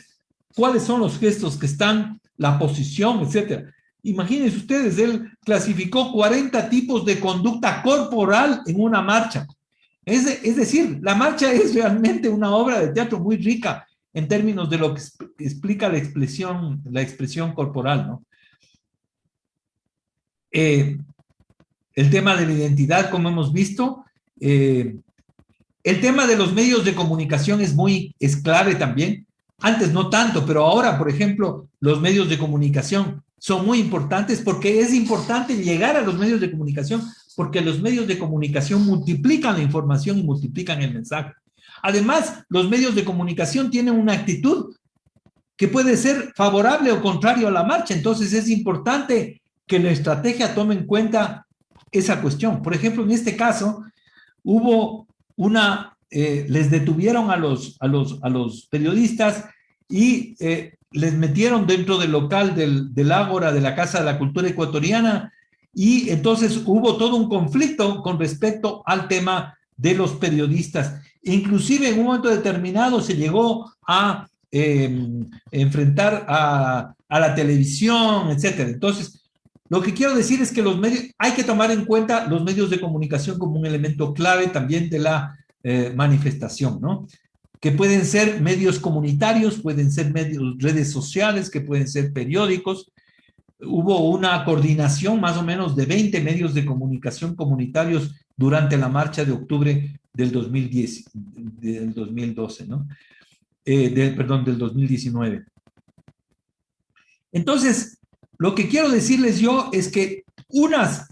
cuáles son los gestos que están, la posición, etcétera. Imagínense ustedes, él clasificó 40 tipos de conducta corporal en una marcha. Es decir, la marcha es realmente una obra de teatro muy rica en términos de lo que explica la expresión corporal, ¿no? El tema de la identidad, como hemos visto. El tema de los medios de comunicación es clave también. Antes no tanto, pero ahora, por ejemplo, los medios de comunicación son muy importantes porque es importante llegar a los medios de comunicación, porque los medios de comunicación multiplican la información y multiplican el mensaje. Además, los medios de comunicación tienen una actitud que puede ser favorable o contrario a la marcha. Entonces es importante que la estrategia tome en cuenta esa cuestión. Por ejemplo, en este caso, hubo les detuvieron a los periodistas y les metieron dentro del local del Ágora de la Casa de la Cultura Ecuatoriana, y entonces hubo todo un conflicto con respecto al tema de los periodistas. Inclusive en un momento determinado se llegó a enfrentar a la televisión, etcétera. Entonces, lo que quiero decir es que hay que tomar en cuenta los medios de comunicación como un elemento clave también de la manifestación, ¿no? Que pueden ser medios comunitarios, pueden ser redes sociales, que pueden ser periódicos. Hubo una coordinación más o menos de 20 medios de comunicación comunitarios durante la marcha de octubre del 2012, ¿no? Del 2019. Entonces, lo que quiero decirles yo es que una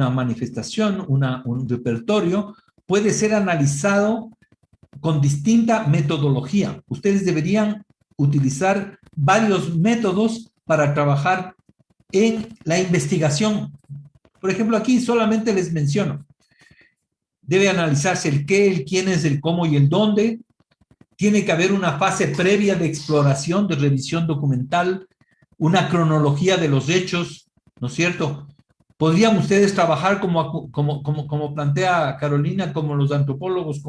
manifestación, un repertorio puede ser analizado con distinta metodología. Ustedes deberían utilizar varios métodos para trabajar en la investigación. Por ejemplo, aquí solamente les menciono. Debe analizarse el qué, el quién es, el cómo y el dónde. Tiene que haber una fase previa de exploración, de revisión documental, una cronología de los hechos, ¿no es cierto? Podrían ustedes trabajar como plantea Carolina, como los antropólogos,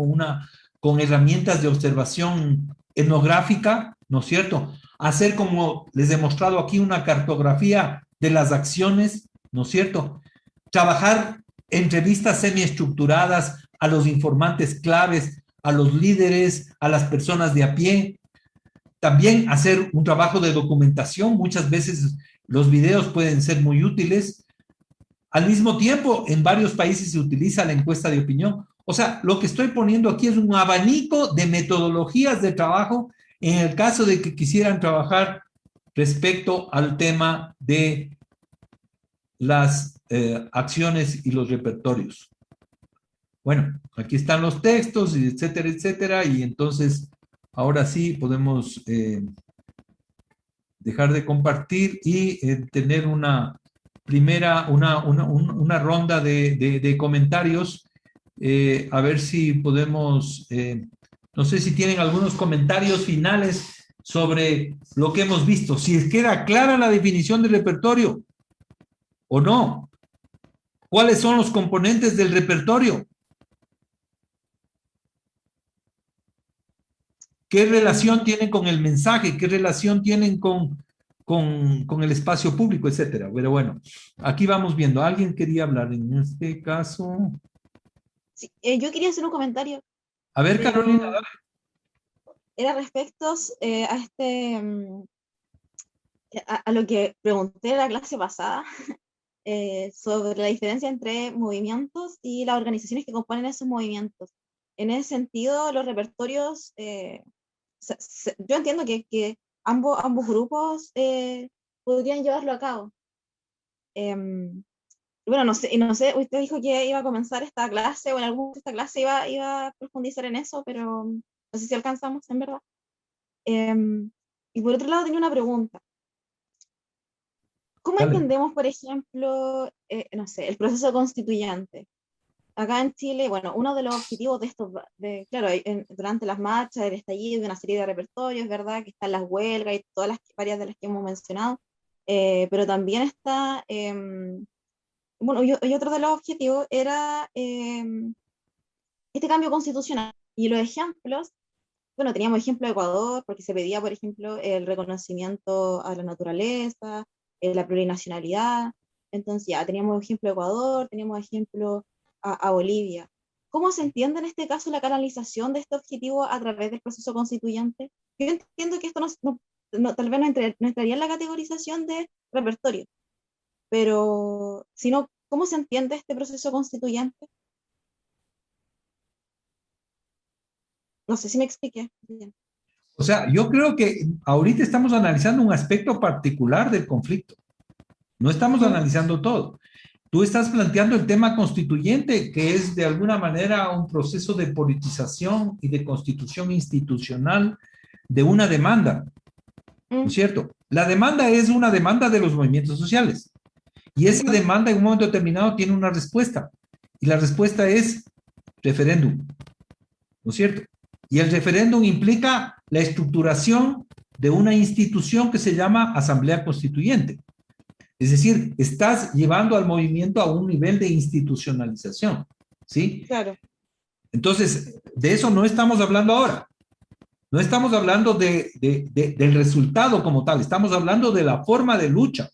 con herramientas de observación etnográfica, ¿no es cierto? Hacer, como les he mostrado aquí, una cartografía de las acciones, ¿no es cierto? Trabajar entrevistas semiestructuradas a los informantes claves, a los líderes, a las personas de a pie. También hacer un trabajo de documentación. Muchas veces los videos pueden ser muy útiles. Al mismo tiempo, en varios países se utiliza la encuesta de opinión. O sea, lo que estoy poniendo aquí es un abanico de metodologías de trabajo en el caso de que quisieran trabajar respecto al tema de las acciones y los repertorios. Bueno, aquí están los textos, etcétera, etcétera, y entonces ahora sí podemos dejar de compartir y tener una primera, una ronda de comentarios. A ver si podemos, no sé si tienen algunos comentarios finales sobre lo que hemos visto. Si queda clara la definición del repertorio o no. ¿Cuáles son los componentes del repertorio? ¿Qué relación tienen con el mensaje? ¿Qué relación tienen con el espacio público, etcétera? Pero bueno, aquí vamos viendo. ¿Alguien quería hablar en este caso? Sí, yo quería hacer un comentario. A ver, Carolina, dale. Era respecto a lo que pregunté en la clase pasada sobre la diferencia entre movimientos y las organizaciones que componen esos movimientos. En ese sentido, los repertorios, yo entiendo que ambos grupos podrían llevarlo a cabo. Bueno, no sé, usted dijo que iba a comenzar esta clase o en algún momento de esta clase iba a profundizar en eso, pero no sé si alcanzamos, en verdad. Y por otro lado tenía una pregunta. ¿Cómo entendemos, por ejemplo, no sé, el proceso constituyente? Acá en Chile, bueno, uno de los objetivos de esto, claro, durante las marchas, el estallido de una serie de repertorios, ¿verdad? Que están las huelgas y varias de las que hemos mencionado, pero también está, bueno, y otro de los objetivos era este cambio constitucional. Y los ejemplos, bueno, teníamos ejemplo de Ecuador, porque se pedía, por ejemplo, el reconocimiento a la naturaleza, la plurinacionalidad. Entonces ya teníamos ejemplo de Ecuador, teníamos ejemplo a Bolivia. ¿Cómo se entiende en este caso la canalización de este objetivo a través del proceso constituyente? Yo entiendo que esto tal vez no entraría en la categorización de repertorio, pero si no, ¿cómo se entiende este proceso constituyente? No sé si me expliqué bien. O sea, yo creo que ahorita estamos analizando un aspecto particular del conflicto. No estamos analizando todo. Tú estás planteando el tema constituyente, que es de alguna manera un proceso de politización y de constitución institucional de una demanda, ¿no es cierto? La demanda es una demanda de los movimientos sociales. Y esa demanda en un momento determinado tiene una respuesta. Y la respuesta es referéndum, ¿no es cierto? Y el referéndum implica la estructuración de una institución que se llama Asamblea Constituyente. Es decir, estás llevando al movimiento a un nivel de institucionalización, ¿sí? Claro. Entonces, de eso no estamos hablando ahora. No estamos hablando del resultado como tal, estamos hablando de la forma de lucha.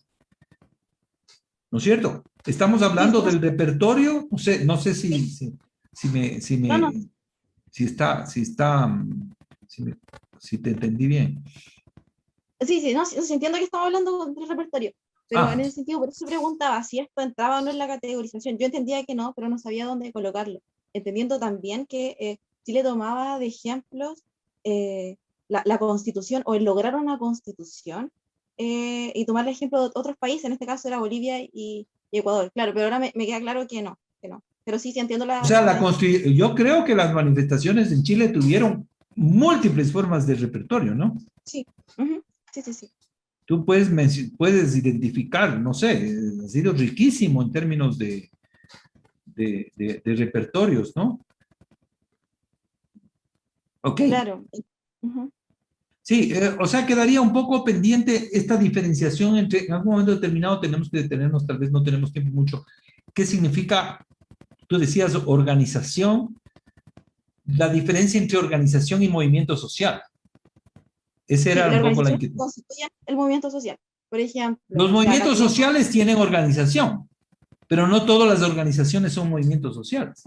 ¿No es cierto? Estamos hablando del repertorio, no sé si te entendí bien. Sí, no, entiendo que estamos hablando del repertorio, pero en ese sentido, por eso preguntaba si esto entraba o no en la categorización. Yo entendía que no, pero no sabía dónde colocarlo. Entendiendo también que Chile tomaba de ejemplos la constitución o el lograr una constitución y tomar el ejemplo de otros países, en este caso era Bolivia y Ecuador. Claro, pero ahora me queda claro que no. Pero sí entiendo la... O sea, yo creo que las manifestaciones en Chile tuvieron múltiples formas de repertorio, ¿no? Sí, sí. Tú puedes identificar, no sé, ha sido riquísimo en términos de repertorios, ¿no? Ok. Claro. Sí, o sea, quedaría un poco pendiente esta diferenciación entre, en algún momento determinado tenemos que detenernos, tal vez no tenemos tiempo mucho. ¿Qué significa? Tú decías organización, la diferencia entre organización y movimiento social. Esa era las un poco la organizaciones inquietud. constituyen el movimiento social. Por ejemplo, Los movimientos sociales tienen organización, pero no todas las organizaciones son movimientos sociales.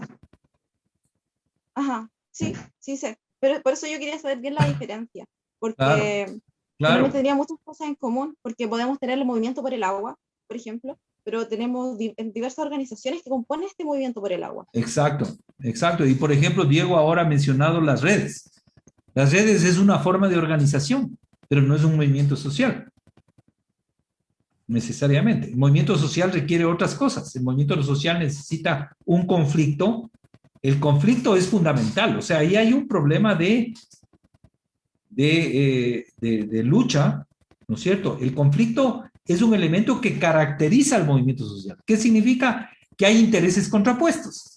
Ajá, sí, sí sé. Pero por eso yo quería saber bien la diferencia. Porque Claro. finalmente tendría muchas cosas en común, porque podemos tener el movimiento por el agua, por ejemplo, pero tenemos diversas organizaciones que componen este movimiento por el agua. Exacto, exacto. Y por ejemplo, Diego ahora ha mencionado las redes. Las redes es una forma de organización, pero no es un movimiento social. Necesariamente. El movimiento social requiere otras cosas. El movimiento social necesita un conflicto. El conflicto es fundamental. O sea, ahí hay un problema de lucha, ¿no es cierto? El conflicto es un elemento que caracteriza al movimiento social. ¿Qué significa? Que hay intereses contrapuestos.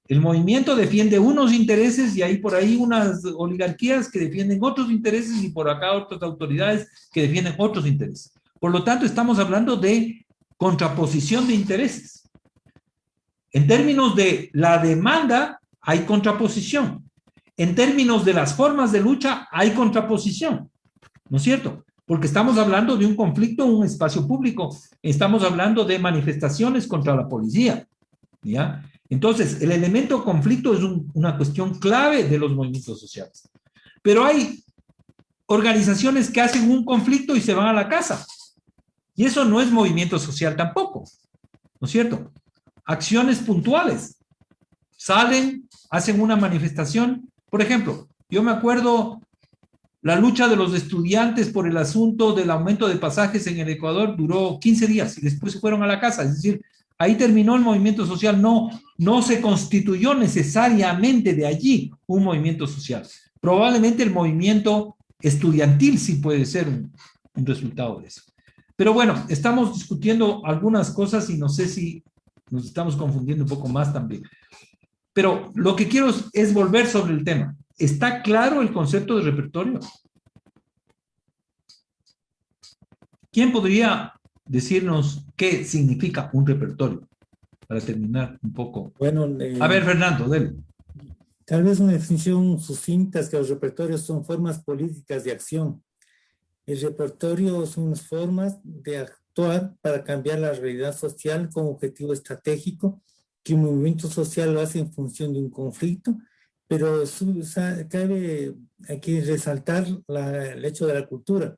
El movimiento defiende unos intereses y hay por ahí unas oligarquías que defienden otros intereses y por acá otras autoridades que defienden otros intereses. Por lo tanto, estamos hablando de contraposición de intereses. En términos de la demanda, hay contraposición. En términos de las formas de lucha, hay contraposición. ¿No es cierto? Porque estamos hablando de un conflicto en un espacio público. Estamos hablando de manifestaciones contra la policía. ¿Ya? Entonces, el elemento conflicto es una cuestión clave de los movimientos sociales. Pero hay organizaciones que hacen un conflicto y se van a la casa. Y eso no es movimiento social tampoco. ¿No es cierto? Acciones puntuales. Salen, hacen una manifestación. Por ejemplo, yo me acuerdo la lucha de los estudiantes por el asunto del aumento de pasajes en el Ecuador duró 15 días y después se fueron a la casa. Es decir, ahí terminó el movimiento social, no se constituyó necesariamente de allí un movimiento social. Probablemente el movimiento estudiantil sí puede ser un resultado de eso. Pero bueno, estamos discutiendo algunas cosas y no sé si nos estamos confundiendo un poco más también. Pero lo que quiero es volver sobre el tema. ¿Está claro el concepto de repertorio? ¿Quién podría decirnos qué significa un repertorio? Para terminar un poco. Bueno, a ver, Fernando, dele. Tal vez una definición sucinta es que los repertorios son formas políticas de acción. El repertorio son unas formas de actuar para cambiar la realidad social con objetivo estratégico, que un movimiento social lo hace en función de un conflicto, pero cabe aquí resaltar el hecho de la cultura,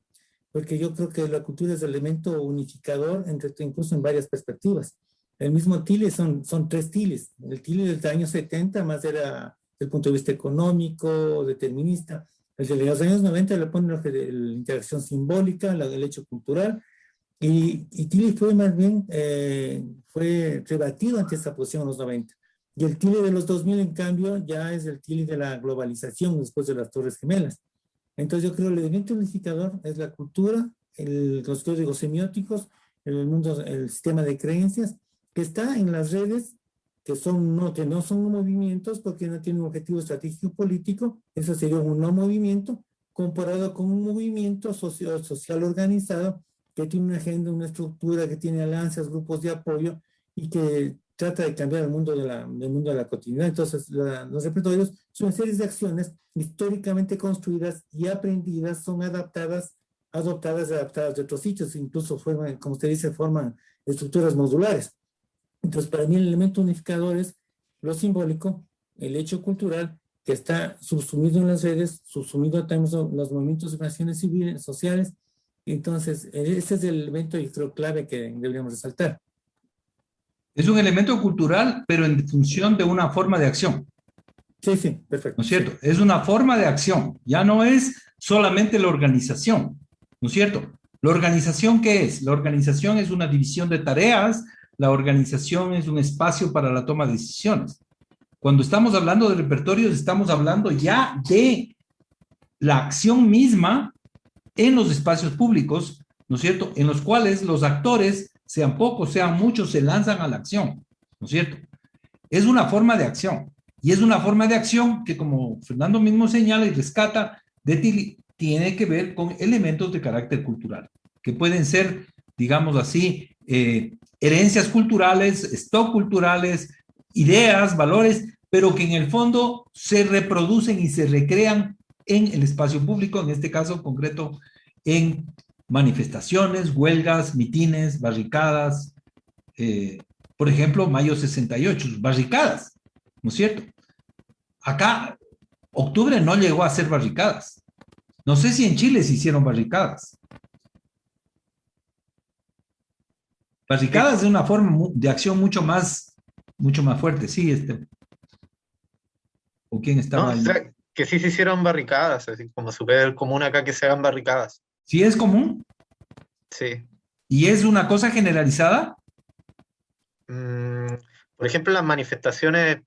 porque yo creo que la cultura es el elemento unificador incluso en varias perspectivas. El mismo Tilly son 3 Tillys. El Tilly del año 70 más era desde el punto de vista económico, determinista. El de los años 90 le pone la interacción simbólica, el hecho cultural, y Tilly fue más bien, fue rebatido ante esta posición en los 90. Y el Tilly de los 2000, en cambio, ya es el Tilly de la globalización después de las Torres Gemelas. Entonces yo creo que el elemento unificador es la cultura, los códigos semióticos, el sistema de creencias, que está en las redes, que no son movimientos porque no tienen un objetivo estratégico político. Eso sería un no movimiento comparado con un movimiento social organizado que tiene una agenda, una estructura, que tiene alianzas, grupos de apoyo y que trata de cambiar el mundo de la cotidianidad. Entonces, los repertorios son una serie de acciones históricamente construidas y aprendidas, son adaptadas de otros sitios, incluso forman, como usted dice, forman estructuras modulares. Entonces, para mí el elemento unificador es lo simbólico, el hecho cultural, que está subsumido en las redes, subsumido también en los movimientos de organizaciones civiles, sociales. Entonces, ese es el elemento, yo creo, clave que deberíamos resaltar. Es un elemento cultural, pero en función de una forma de acción. Sí, sí, perfecto. ¿No es cierto? Sí. Es una forma de acción, ya no es solamente la organización, ¿no es cierto? ¿La organización qué es? La organización es una división de tareas, la organización es un espacio para la toma de decisiones. Cuando estamos hablando de repertorios, estamos hablando ya de la acción misma en los espacios públicos, ¿no es cierto? En los cuales los actores, sean pocos, sean muchos, se lanzan a la acción, ¿no es cierto? Es una forma de acción. Y es una forma de acción que, como Fernando mismo señala y rescata, tiene que ver con elementos de carácter cultural, que pueden ser, digamos así, herencias culturales, stock culturales, ideas, valores, pero que en el fondo se reproducen y se recrean en el espacio público, en este caso concreto, en manifestaciones, huelgas, mitines, barricadas, por ejemplo, Mayo 68, barricadas, ¿no es cierto? Acá, octubre no llegó a ser barricadas. No sé si en Chile se hicieron barricadas. Barricadas de una forma de acción mucho más fuerte, sí, ¿o quién estaba No, ahí? o sea, que sí se hicieron barricadas, así como súper común acá que se hagan barricadas. ¿Sí es común? Sí. ¿Y es una cosa generalizada? Por ejemplo, las manifestaciones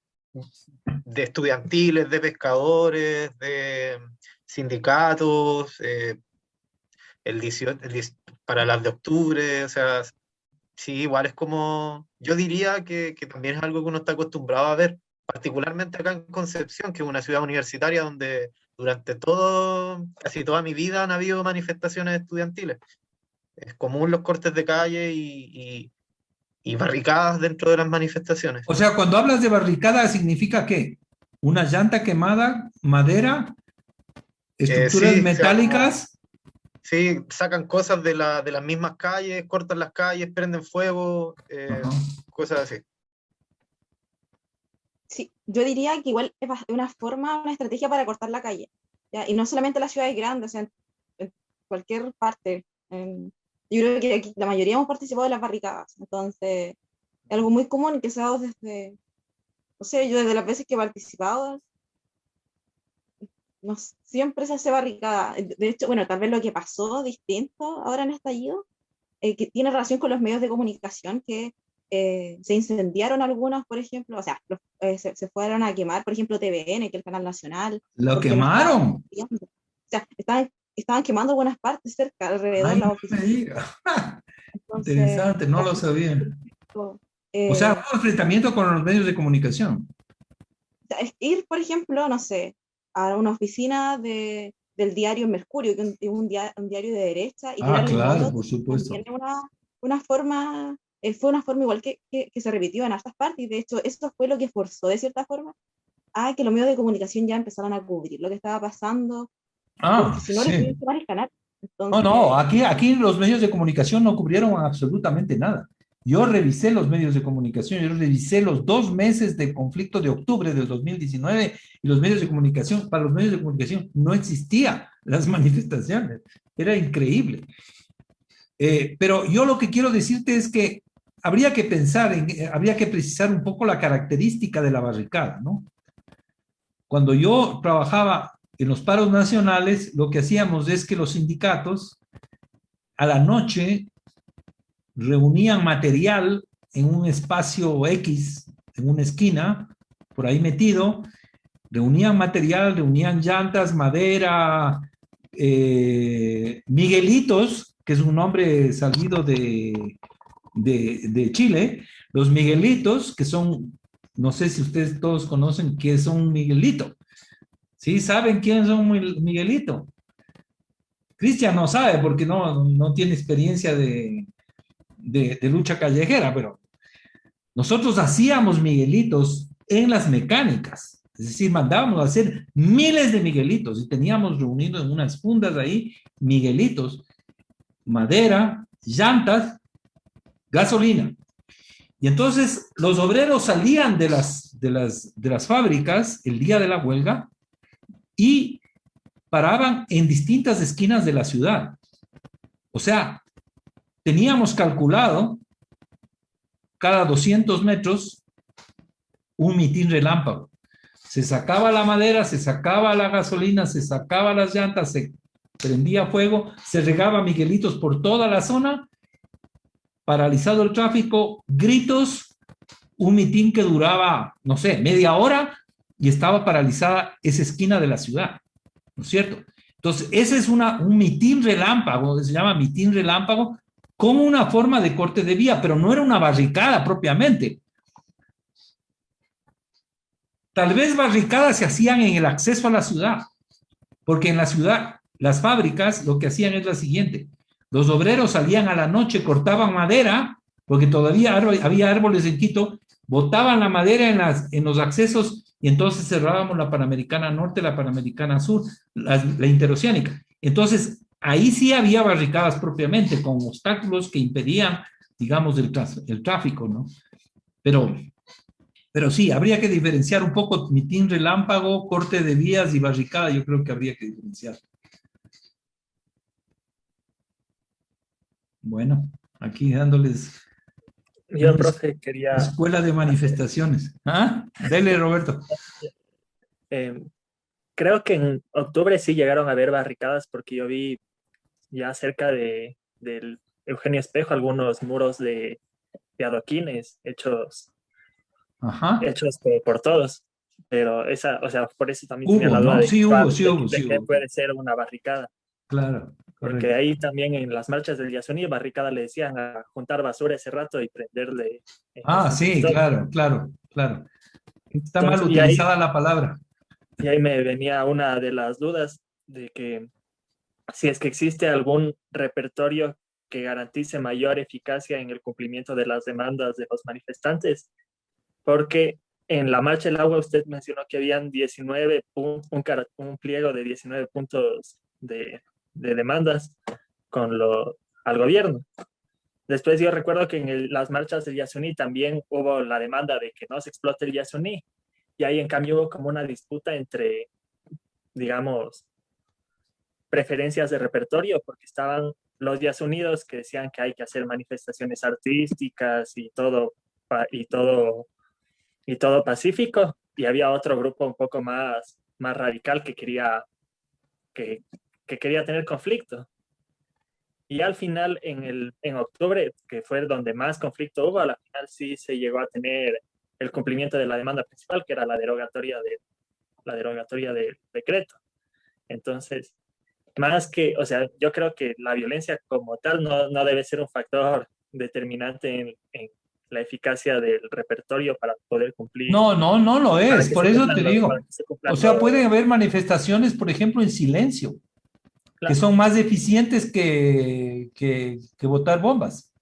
de estudiantiles, de pescadores, de sindicatos, el 18, para las de octubre, o sea, sí, igual es como, yo diría que también es algo que uno está acostumbrado a ver, particularmente acá en Concepción, que es una ciudad universitaria donde durante casi toda mi vida han habido manifestaciones estudiantiles. Es común los cortes de calle y barricadas dentro de las manifestaciones. O sea, cuando hablas de barricada, ¿significa qué? ¿Una llanta quemada, madera, estructuras Sí, metálicas? Sí, sacan cosas de las mismas calles, cortan las calles, prenden fuego, cosas así. Sí, yo diría que igual es una forma, una estrategia para cortar la calle, ¿ya? Y no solamente en las ciudades grandes, o sea, en cualquier parte. Yo creo que aquí la mayoría hemos participado de las barricadas, entonces es algo muy común que se ha dado desde, no sé, yo desde las veces que he participado, no, siempre se hace barricada. De hecho, bueno, tal vez lo que pasó distinto ahora en estallido, que tiene relación con los medios de comunicación, que se incendiaron algunos, por ejemplo, o sea, se fueron a quemar, por ejemplo, TVN, que es el canal nacional. ¿Lo quemaron? O sea, estaban quemando algunas partes cerca, alrededor de la oficina. Entonces, interesante, no lo sabía. O sea, un enfrentamiento con los medios de comunicación. Ir, por ejemplo, no sé, a una oficina del diario Mercurio, que es un diario de derecha, y claro, por supuesto. Una forma, fue una forma igual que se repitió en hartas partes, y de hecho eso fue lo que forzó de cierta forma a que los medios de comunicación ya empezaran a cubrir lo que estaba pasando, porque si no les iba a quemar el canal. Entonces, no, aquí los medios de comunicación no cubrieron absolutamente nada. Yo revisé los medios de comunicación, yo revisé los 2 meses de conflicto de octubre del 2019 y los medios de comunicación, para los medios de comunicación no existían las manifestaciones, era increíble. Pero yo lo que quiero decirte es que habría que habría que precisar un poco la característica de la barricada, ¿no? Cuando yo trabajaba en los paros nacionales, lo que hacíamos es que los sindicatos a la noche reunían material en un espacio X, en una esquina, por ahí metido, reunían material, reunían llantas, madera, Miguelitos, que es un nombre salido de Chile, los Miguelitos, que son, no sé si ustedes todos conocen qué es un Miguelito. ¿Sí? ¿Saben quiénes son Miguelito? Cristian no sabe porque no tiene experiencia de lucha callejera, pero nosotros hacíamos Miguelitos en las mecánicas, es decir, mandábamos a hacer miles de Miguelitos y teníamos reunidos en unas fundas ahí Miguelitos, madera, llantas, gasolina. Y entonces los obreros salían de las fábricas el día de la huelga y paraban en distintas esquinas de la ciudad. O sea, teníamos calculado cada 200 metros un mitin relámpago. Se sacaba la madera, se sacaba la gasolina, se sacaba las llantas, se prendía fuego, se regaba Miguelitos por toda la zona, paralizado el tráfico, gritos, un mitin que duraba, no sé, media hora y estaba paralizada esa esquina de la ciudad, ¿no es cierto? Entonces, ese es un mitin relámpago, se llama mitin relámpago, como una forma de corte de vía, pero no era una barricada propiamente. Tal vez barricadas se hacían en el acceso a la ciudad, porque en la ciudad las fábricas lo que hacían es la siguiente: los obreros salían a la noche, cortaban madera, porque todavía había árboles en Quito, botaban la madera en los accesos y entonces cerrábamos la Panamericana Norte, la Panamericana Sur, la interoceánica. Entonces, ahí sí había barricadas propiamente, con obstáculos que impedían, digamos, el tráfico, ¿no? Pero sí, habría que diferenciar un poco mitin relámpago, corte de vías y barricada, yo creo que habría que diferenciar. Bueno, aquí dándoles Yo, una profe, quería... escuela de manifestaciones. ¿Ah? Dele, Roberto. Creo que en octubre sí llegaron a haber barricadas porque yo vi ya cerca del Eugenio Espejo algunos muros de adoquines hechos Ajá. por todos. Pero esa, o sea, por eso también tenía Hubo, la duda ¿no? de, Sí hubo, sí hubo, sí qué hubo. puede ser una barricada. Claro, Porque correcto. ahí también en las marchas del Yasuní, barricada le decían a juntar basura ese rato y prenderle Ah, su sí, pistola. claro, claro, claro. Está mal Entonces, utilizada la palabra. y ahí me venía una de las dudas de que si es que existe algún repertorio que garantice mayor eficacia en el cumplimiento de las demandas de los manifestantes, porque en la Marcha del Agua usted mencionó que habían 19 un pliego de 19 puntos de demandas al gobierno. Después yo recuerdo que en las marchas del Yasuní también hubo la demanda de que no se explote el Yasuní, y ahí en cambio hubo como una disputa entre, digamos, preferencias de repertorio, porque estaban los Días Unidos que decían que hay que hacer manifestaciones artísticas y todo pacífico, y había otro grupo un poco más radical que, que quería tener conflicto. Y al final, en octubre, que fue donde más conflicto hubo, al final sí se llegó a tener el cumplimiento de la demanda principal, que era la derogatoria del decreto. Entonces, más que, o sea, yo creo que la violencia como tal no debe ser un factor determinante en la eficacia del repertorio para poder cumplir, No, no, no lo para es. que Por se eso cumplan te digo. para que se O cumplan sea, pueden los... haber manifestaciones, por ejemplo, en silencio, que Claro, son más eficientes que botar bombas.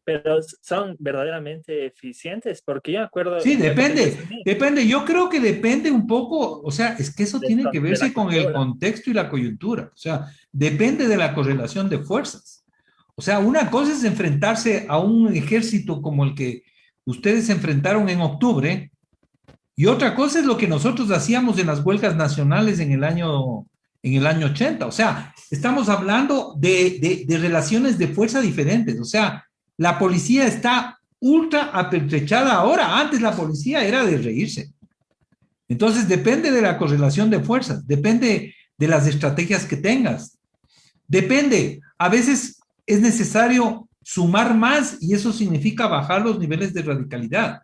pero son verdaderamente eficientes, porque yo me acuerdo Sí, en la época del depende, Yasuní, depende. Yo creo que depende un poco, o sea, es que eso tiene que de la verse con el cultura. contexto y la coyuntura. O sea, depende de la correlación de fuerzas. O sea, una cosa es enfrentarse a un ejército como el que ustedes se enfrentaron en octubre, y otra cosa es lo que nosotros hacíamos en las huelgas nacionales en el año 80. O sea, estamos hablando de relaciones de fuerza diferentes. O sea, la policía está ultra apertrechada ahora. Antes la policía era de reírse. Entonces depende de la correlación de fuerzas, depende de las estrategias que tengas. Depende. A veces es necesario sumar más y eso significa bajar los niveles de radicalidad.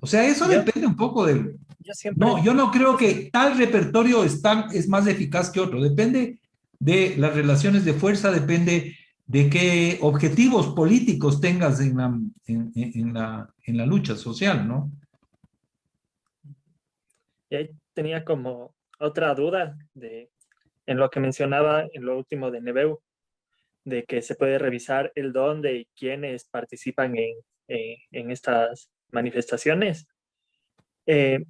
O sea, eso Yo, depende un poco del... yo siempre, No, yo no creo que tal repertorio es más eficaz que otro. Depende de las relaciones de fuerza, depende de qué objetivos políticos tengas en la lucha social, ¿no? y ahí tenía como otra duda en lo que mencionaba en lo último de Nebeu, de que se puede revisar el dónde y quiénes participan en estas manifestaciones. Eh,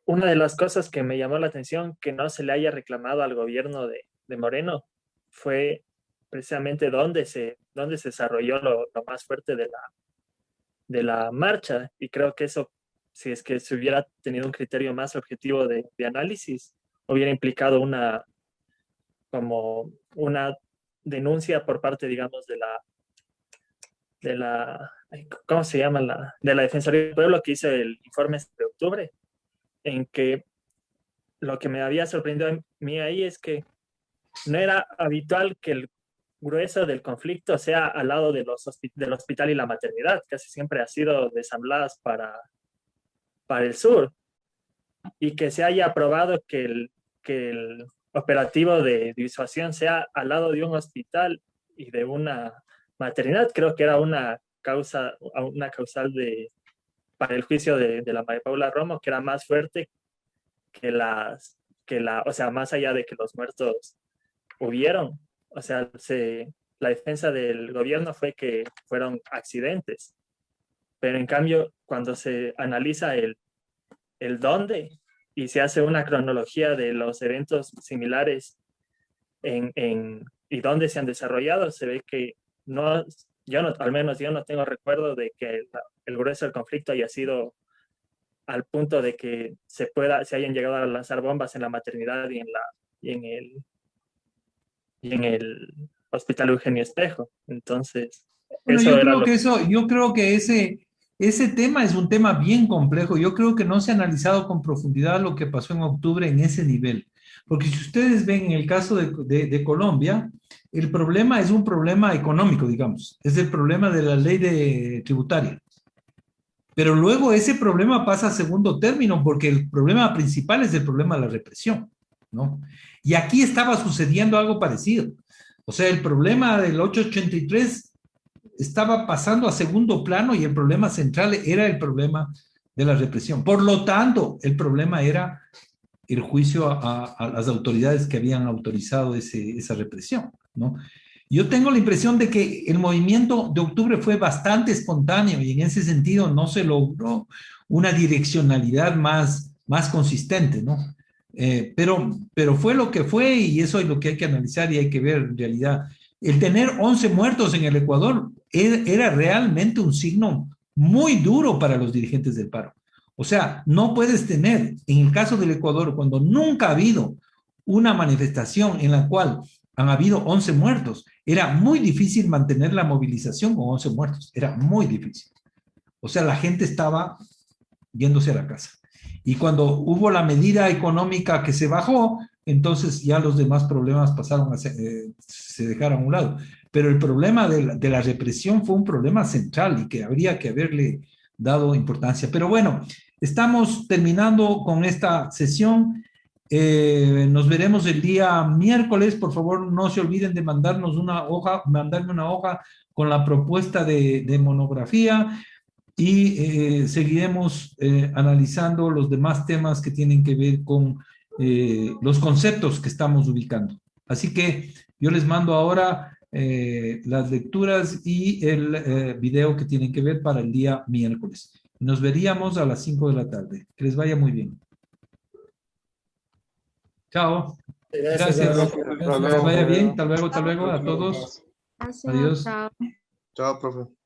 una de las cosas que me llamó la atención que no se le haya reclamado al gobierno de Moreno fue precisamente dónde se desarrolló lo más fuerte de la marcha, y creo que eso, si es que se hubiera tenido un criterio más objetivo de análisis, hubiera implicado como una denuncia por parte, digamos, ¿cómo se llama? De la Defensoría del Pueblo, que hizo el informe de octubre, en que lo que me había sorprendido a mí ahí es que no era habitual que el grueso del conflicto sea al lado del hospital y la maternidad, casi siempre ha sido desambladas para el sur, y que se haya aprobado que el operativo de disuasión sea al lado de un hospital y de una maternidad, creo que era una causal para el juicio de la María Paula Romo, que era más fuerte o sea, más allá de que los muertos hubieron. O sea, la defensa del gobierno fue que fueron accidentes, pero en cambio, cuando se analiza el dónde y se hace una cronología de los eventos similares y dónde se han desarrollado, se ve que no, al menos yo no tengo recuerdo de que el grueso del conflicto haya sido al punto de que se hayan llegado a lanzar bombas en la maternidad y en el Hospital Eugenio Espejo. Entonces, bueno, yo creo que ese tema es un tema bien complejo. Yo creo que no se ha analizado con profundidad lo que pasó en octubre en ese nivel. Porque si ustedes ven en el caso de Colombia, el problema es un problema económico, digamos. Es el problema de la ley tributaria. Pero luego ese problema pasa a segundo término porque el problema principal es el problema de la represión, ¿no? Y aquí estaba sucediendo algo parecido. O sea, el problema del 883 estaba pasando a segundo plano y el problema central era el problema de la represión. Por lo tanto, el problema era el juicio a las autoridades que habían autorizado esa represión, ¿no? Yo tengo la impresión de que el movimiento de octubre fue bastante espontáneo y en ese sentido no se logró una direccionalidad más consistente, ¿no? Pero fue lo que fue y eso es lo que hay que analizar y hay que ver en realidad. El tener 11 muertos en el Ecuador era realmente un signo muy duro para los dirigentes del paro. O sea, no puedes tener, en el caso del Ecuador, cuando nunca ha habido una manifestación en la cual han habido 11 muertos, era muy difícil mantener la movilización con 11 muertos, era muy difícil. O sea, la gente estaba yéndose a la casa. Y cuando hubo la medida económica que se bajó, entonces ya los demás problemas pasaron se dejaron a un lado. Pero el problema de la represión fue un problema central y que habría que haberle dado importancia. Pero bueno, estamos terminando con esta sesión. Nos veremos el día miércoles. Por favor, no se olviden de mandarme una hoja con la propuesta de monografía y seguiremos analizando los demás temas que tienen que ver con los conceptos que estamos ubicando. Así que yo les mando ahora las lecturas y el video que tienen que ver para el día miércoles. Nos veríamos a las 5 de la tarde. Que les vaya muy bien. Chao. Gracias. Que les vaya bien. Hasta luego a todos. Gracias. Adiós. Chao. Chao, profe.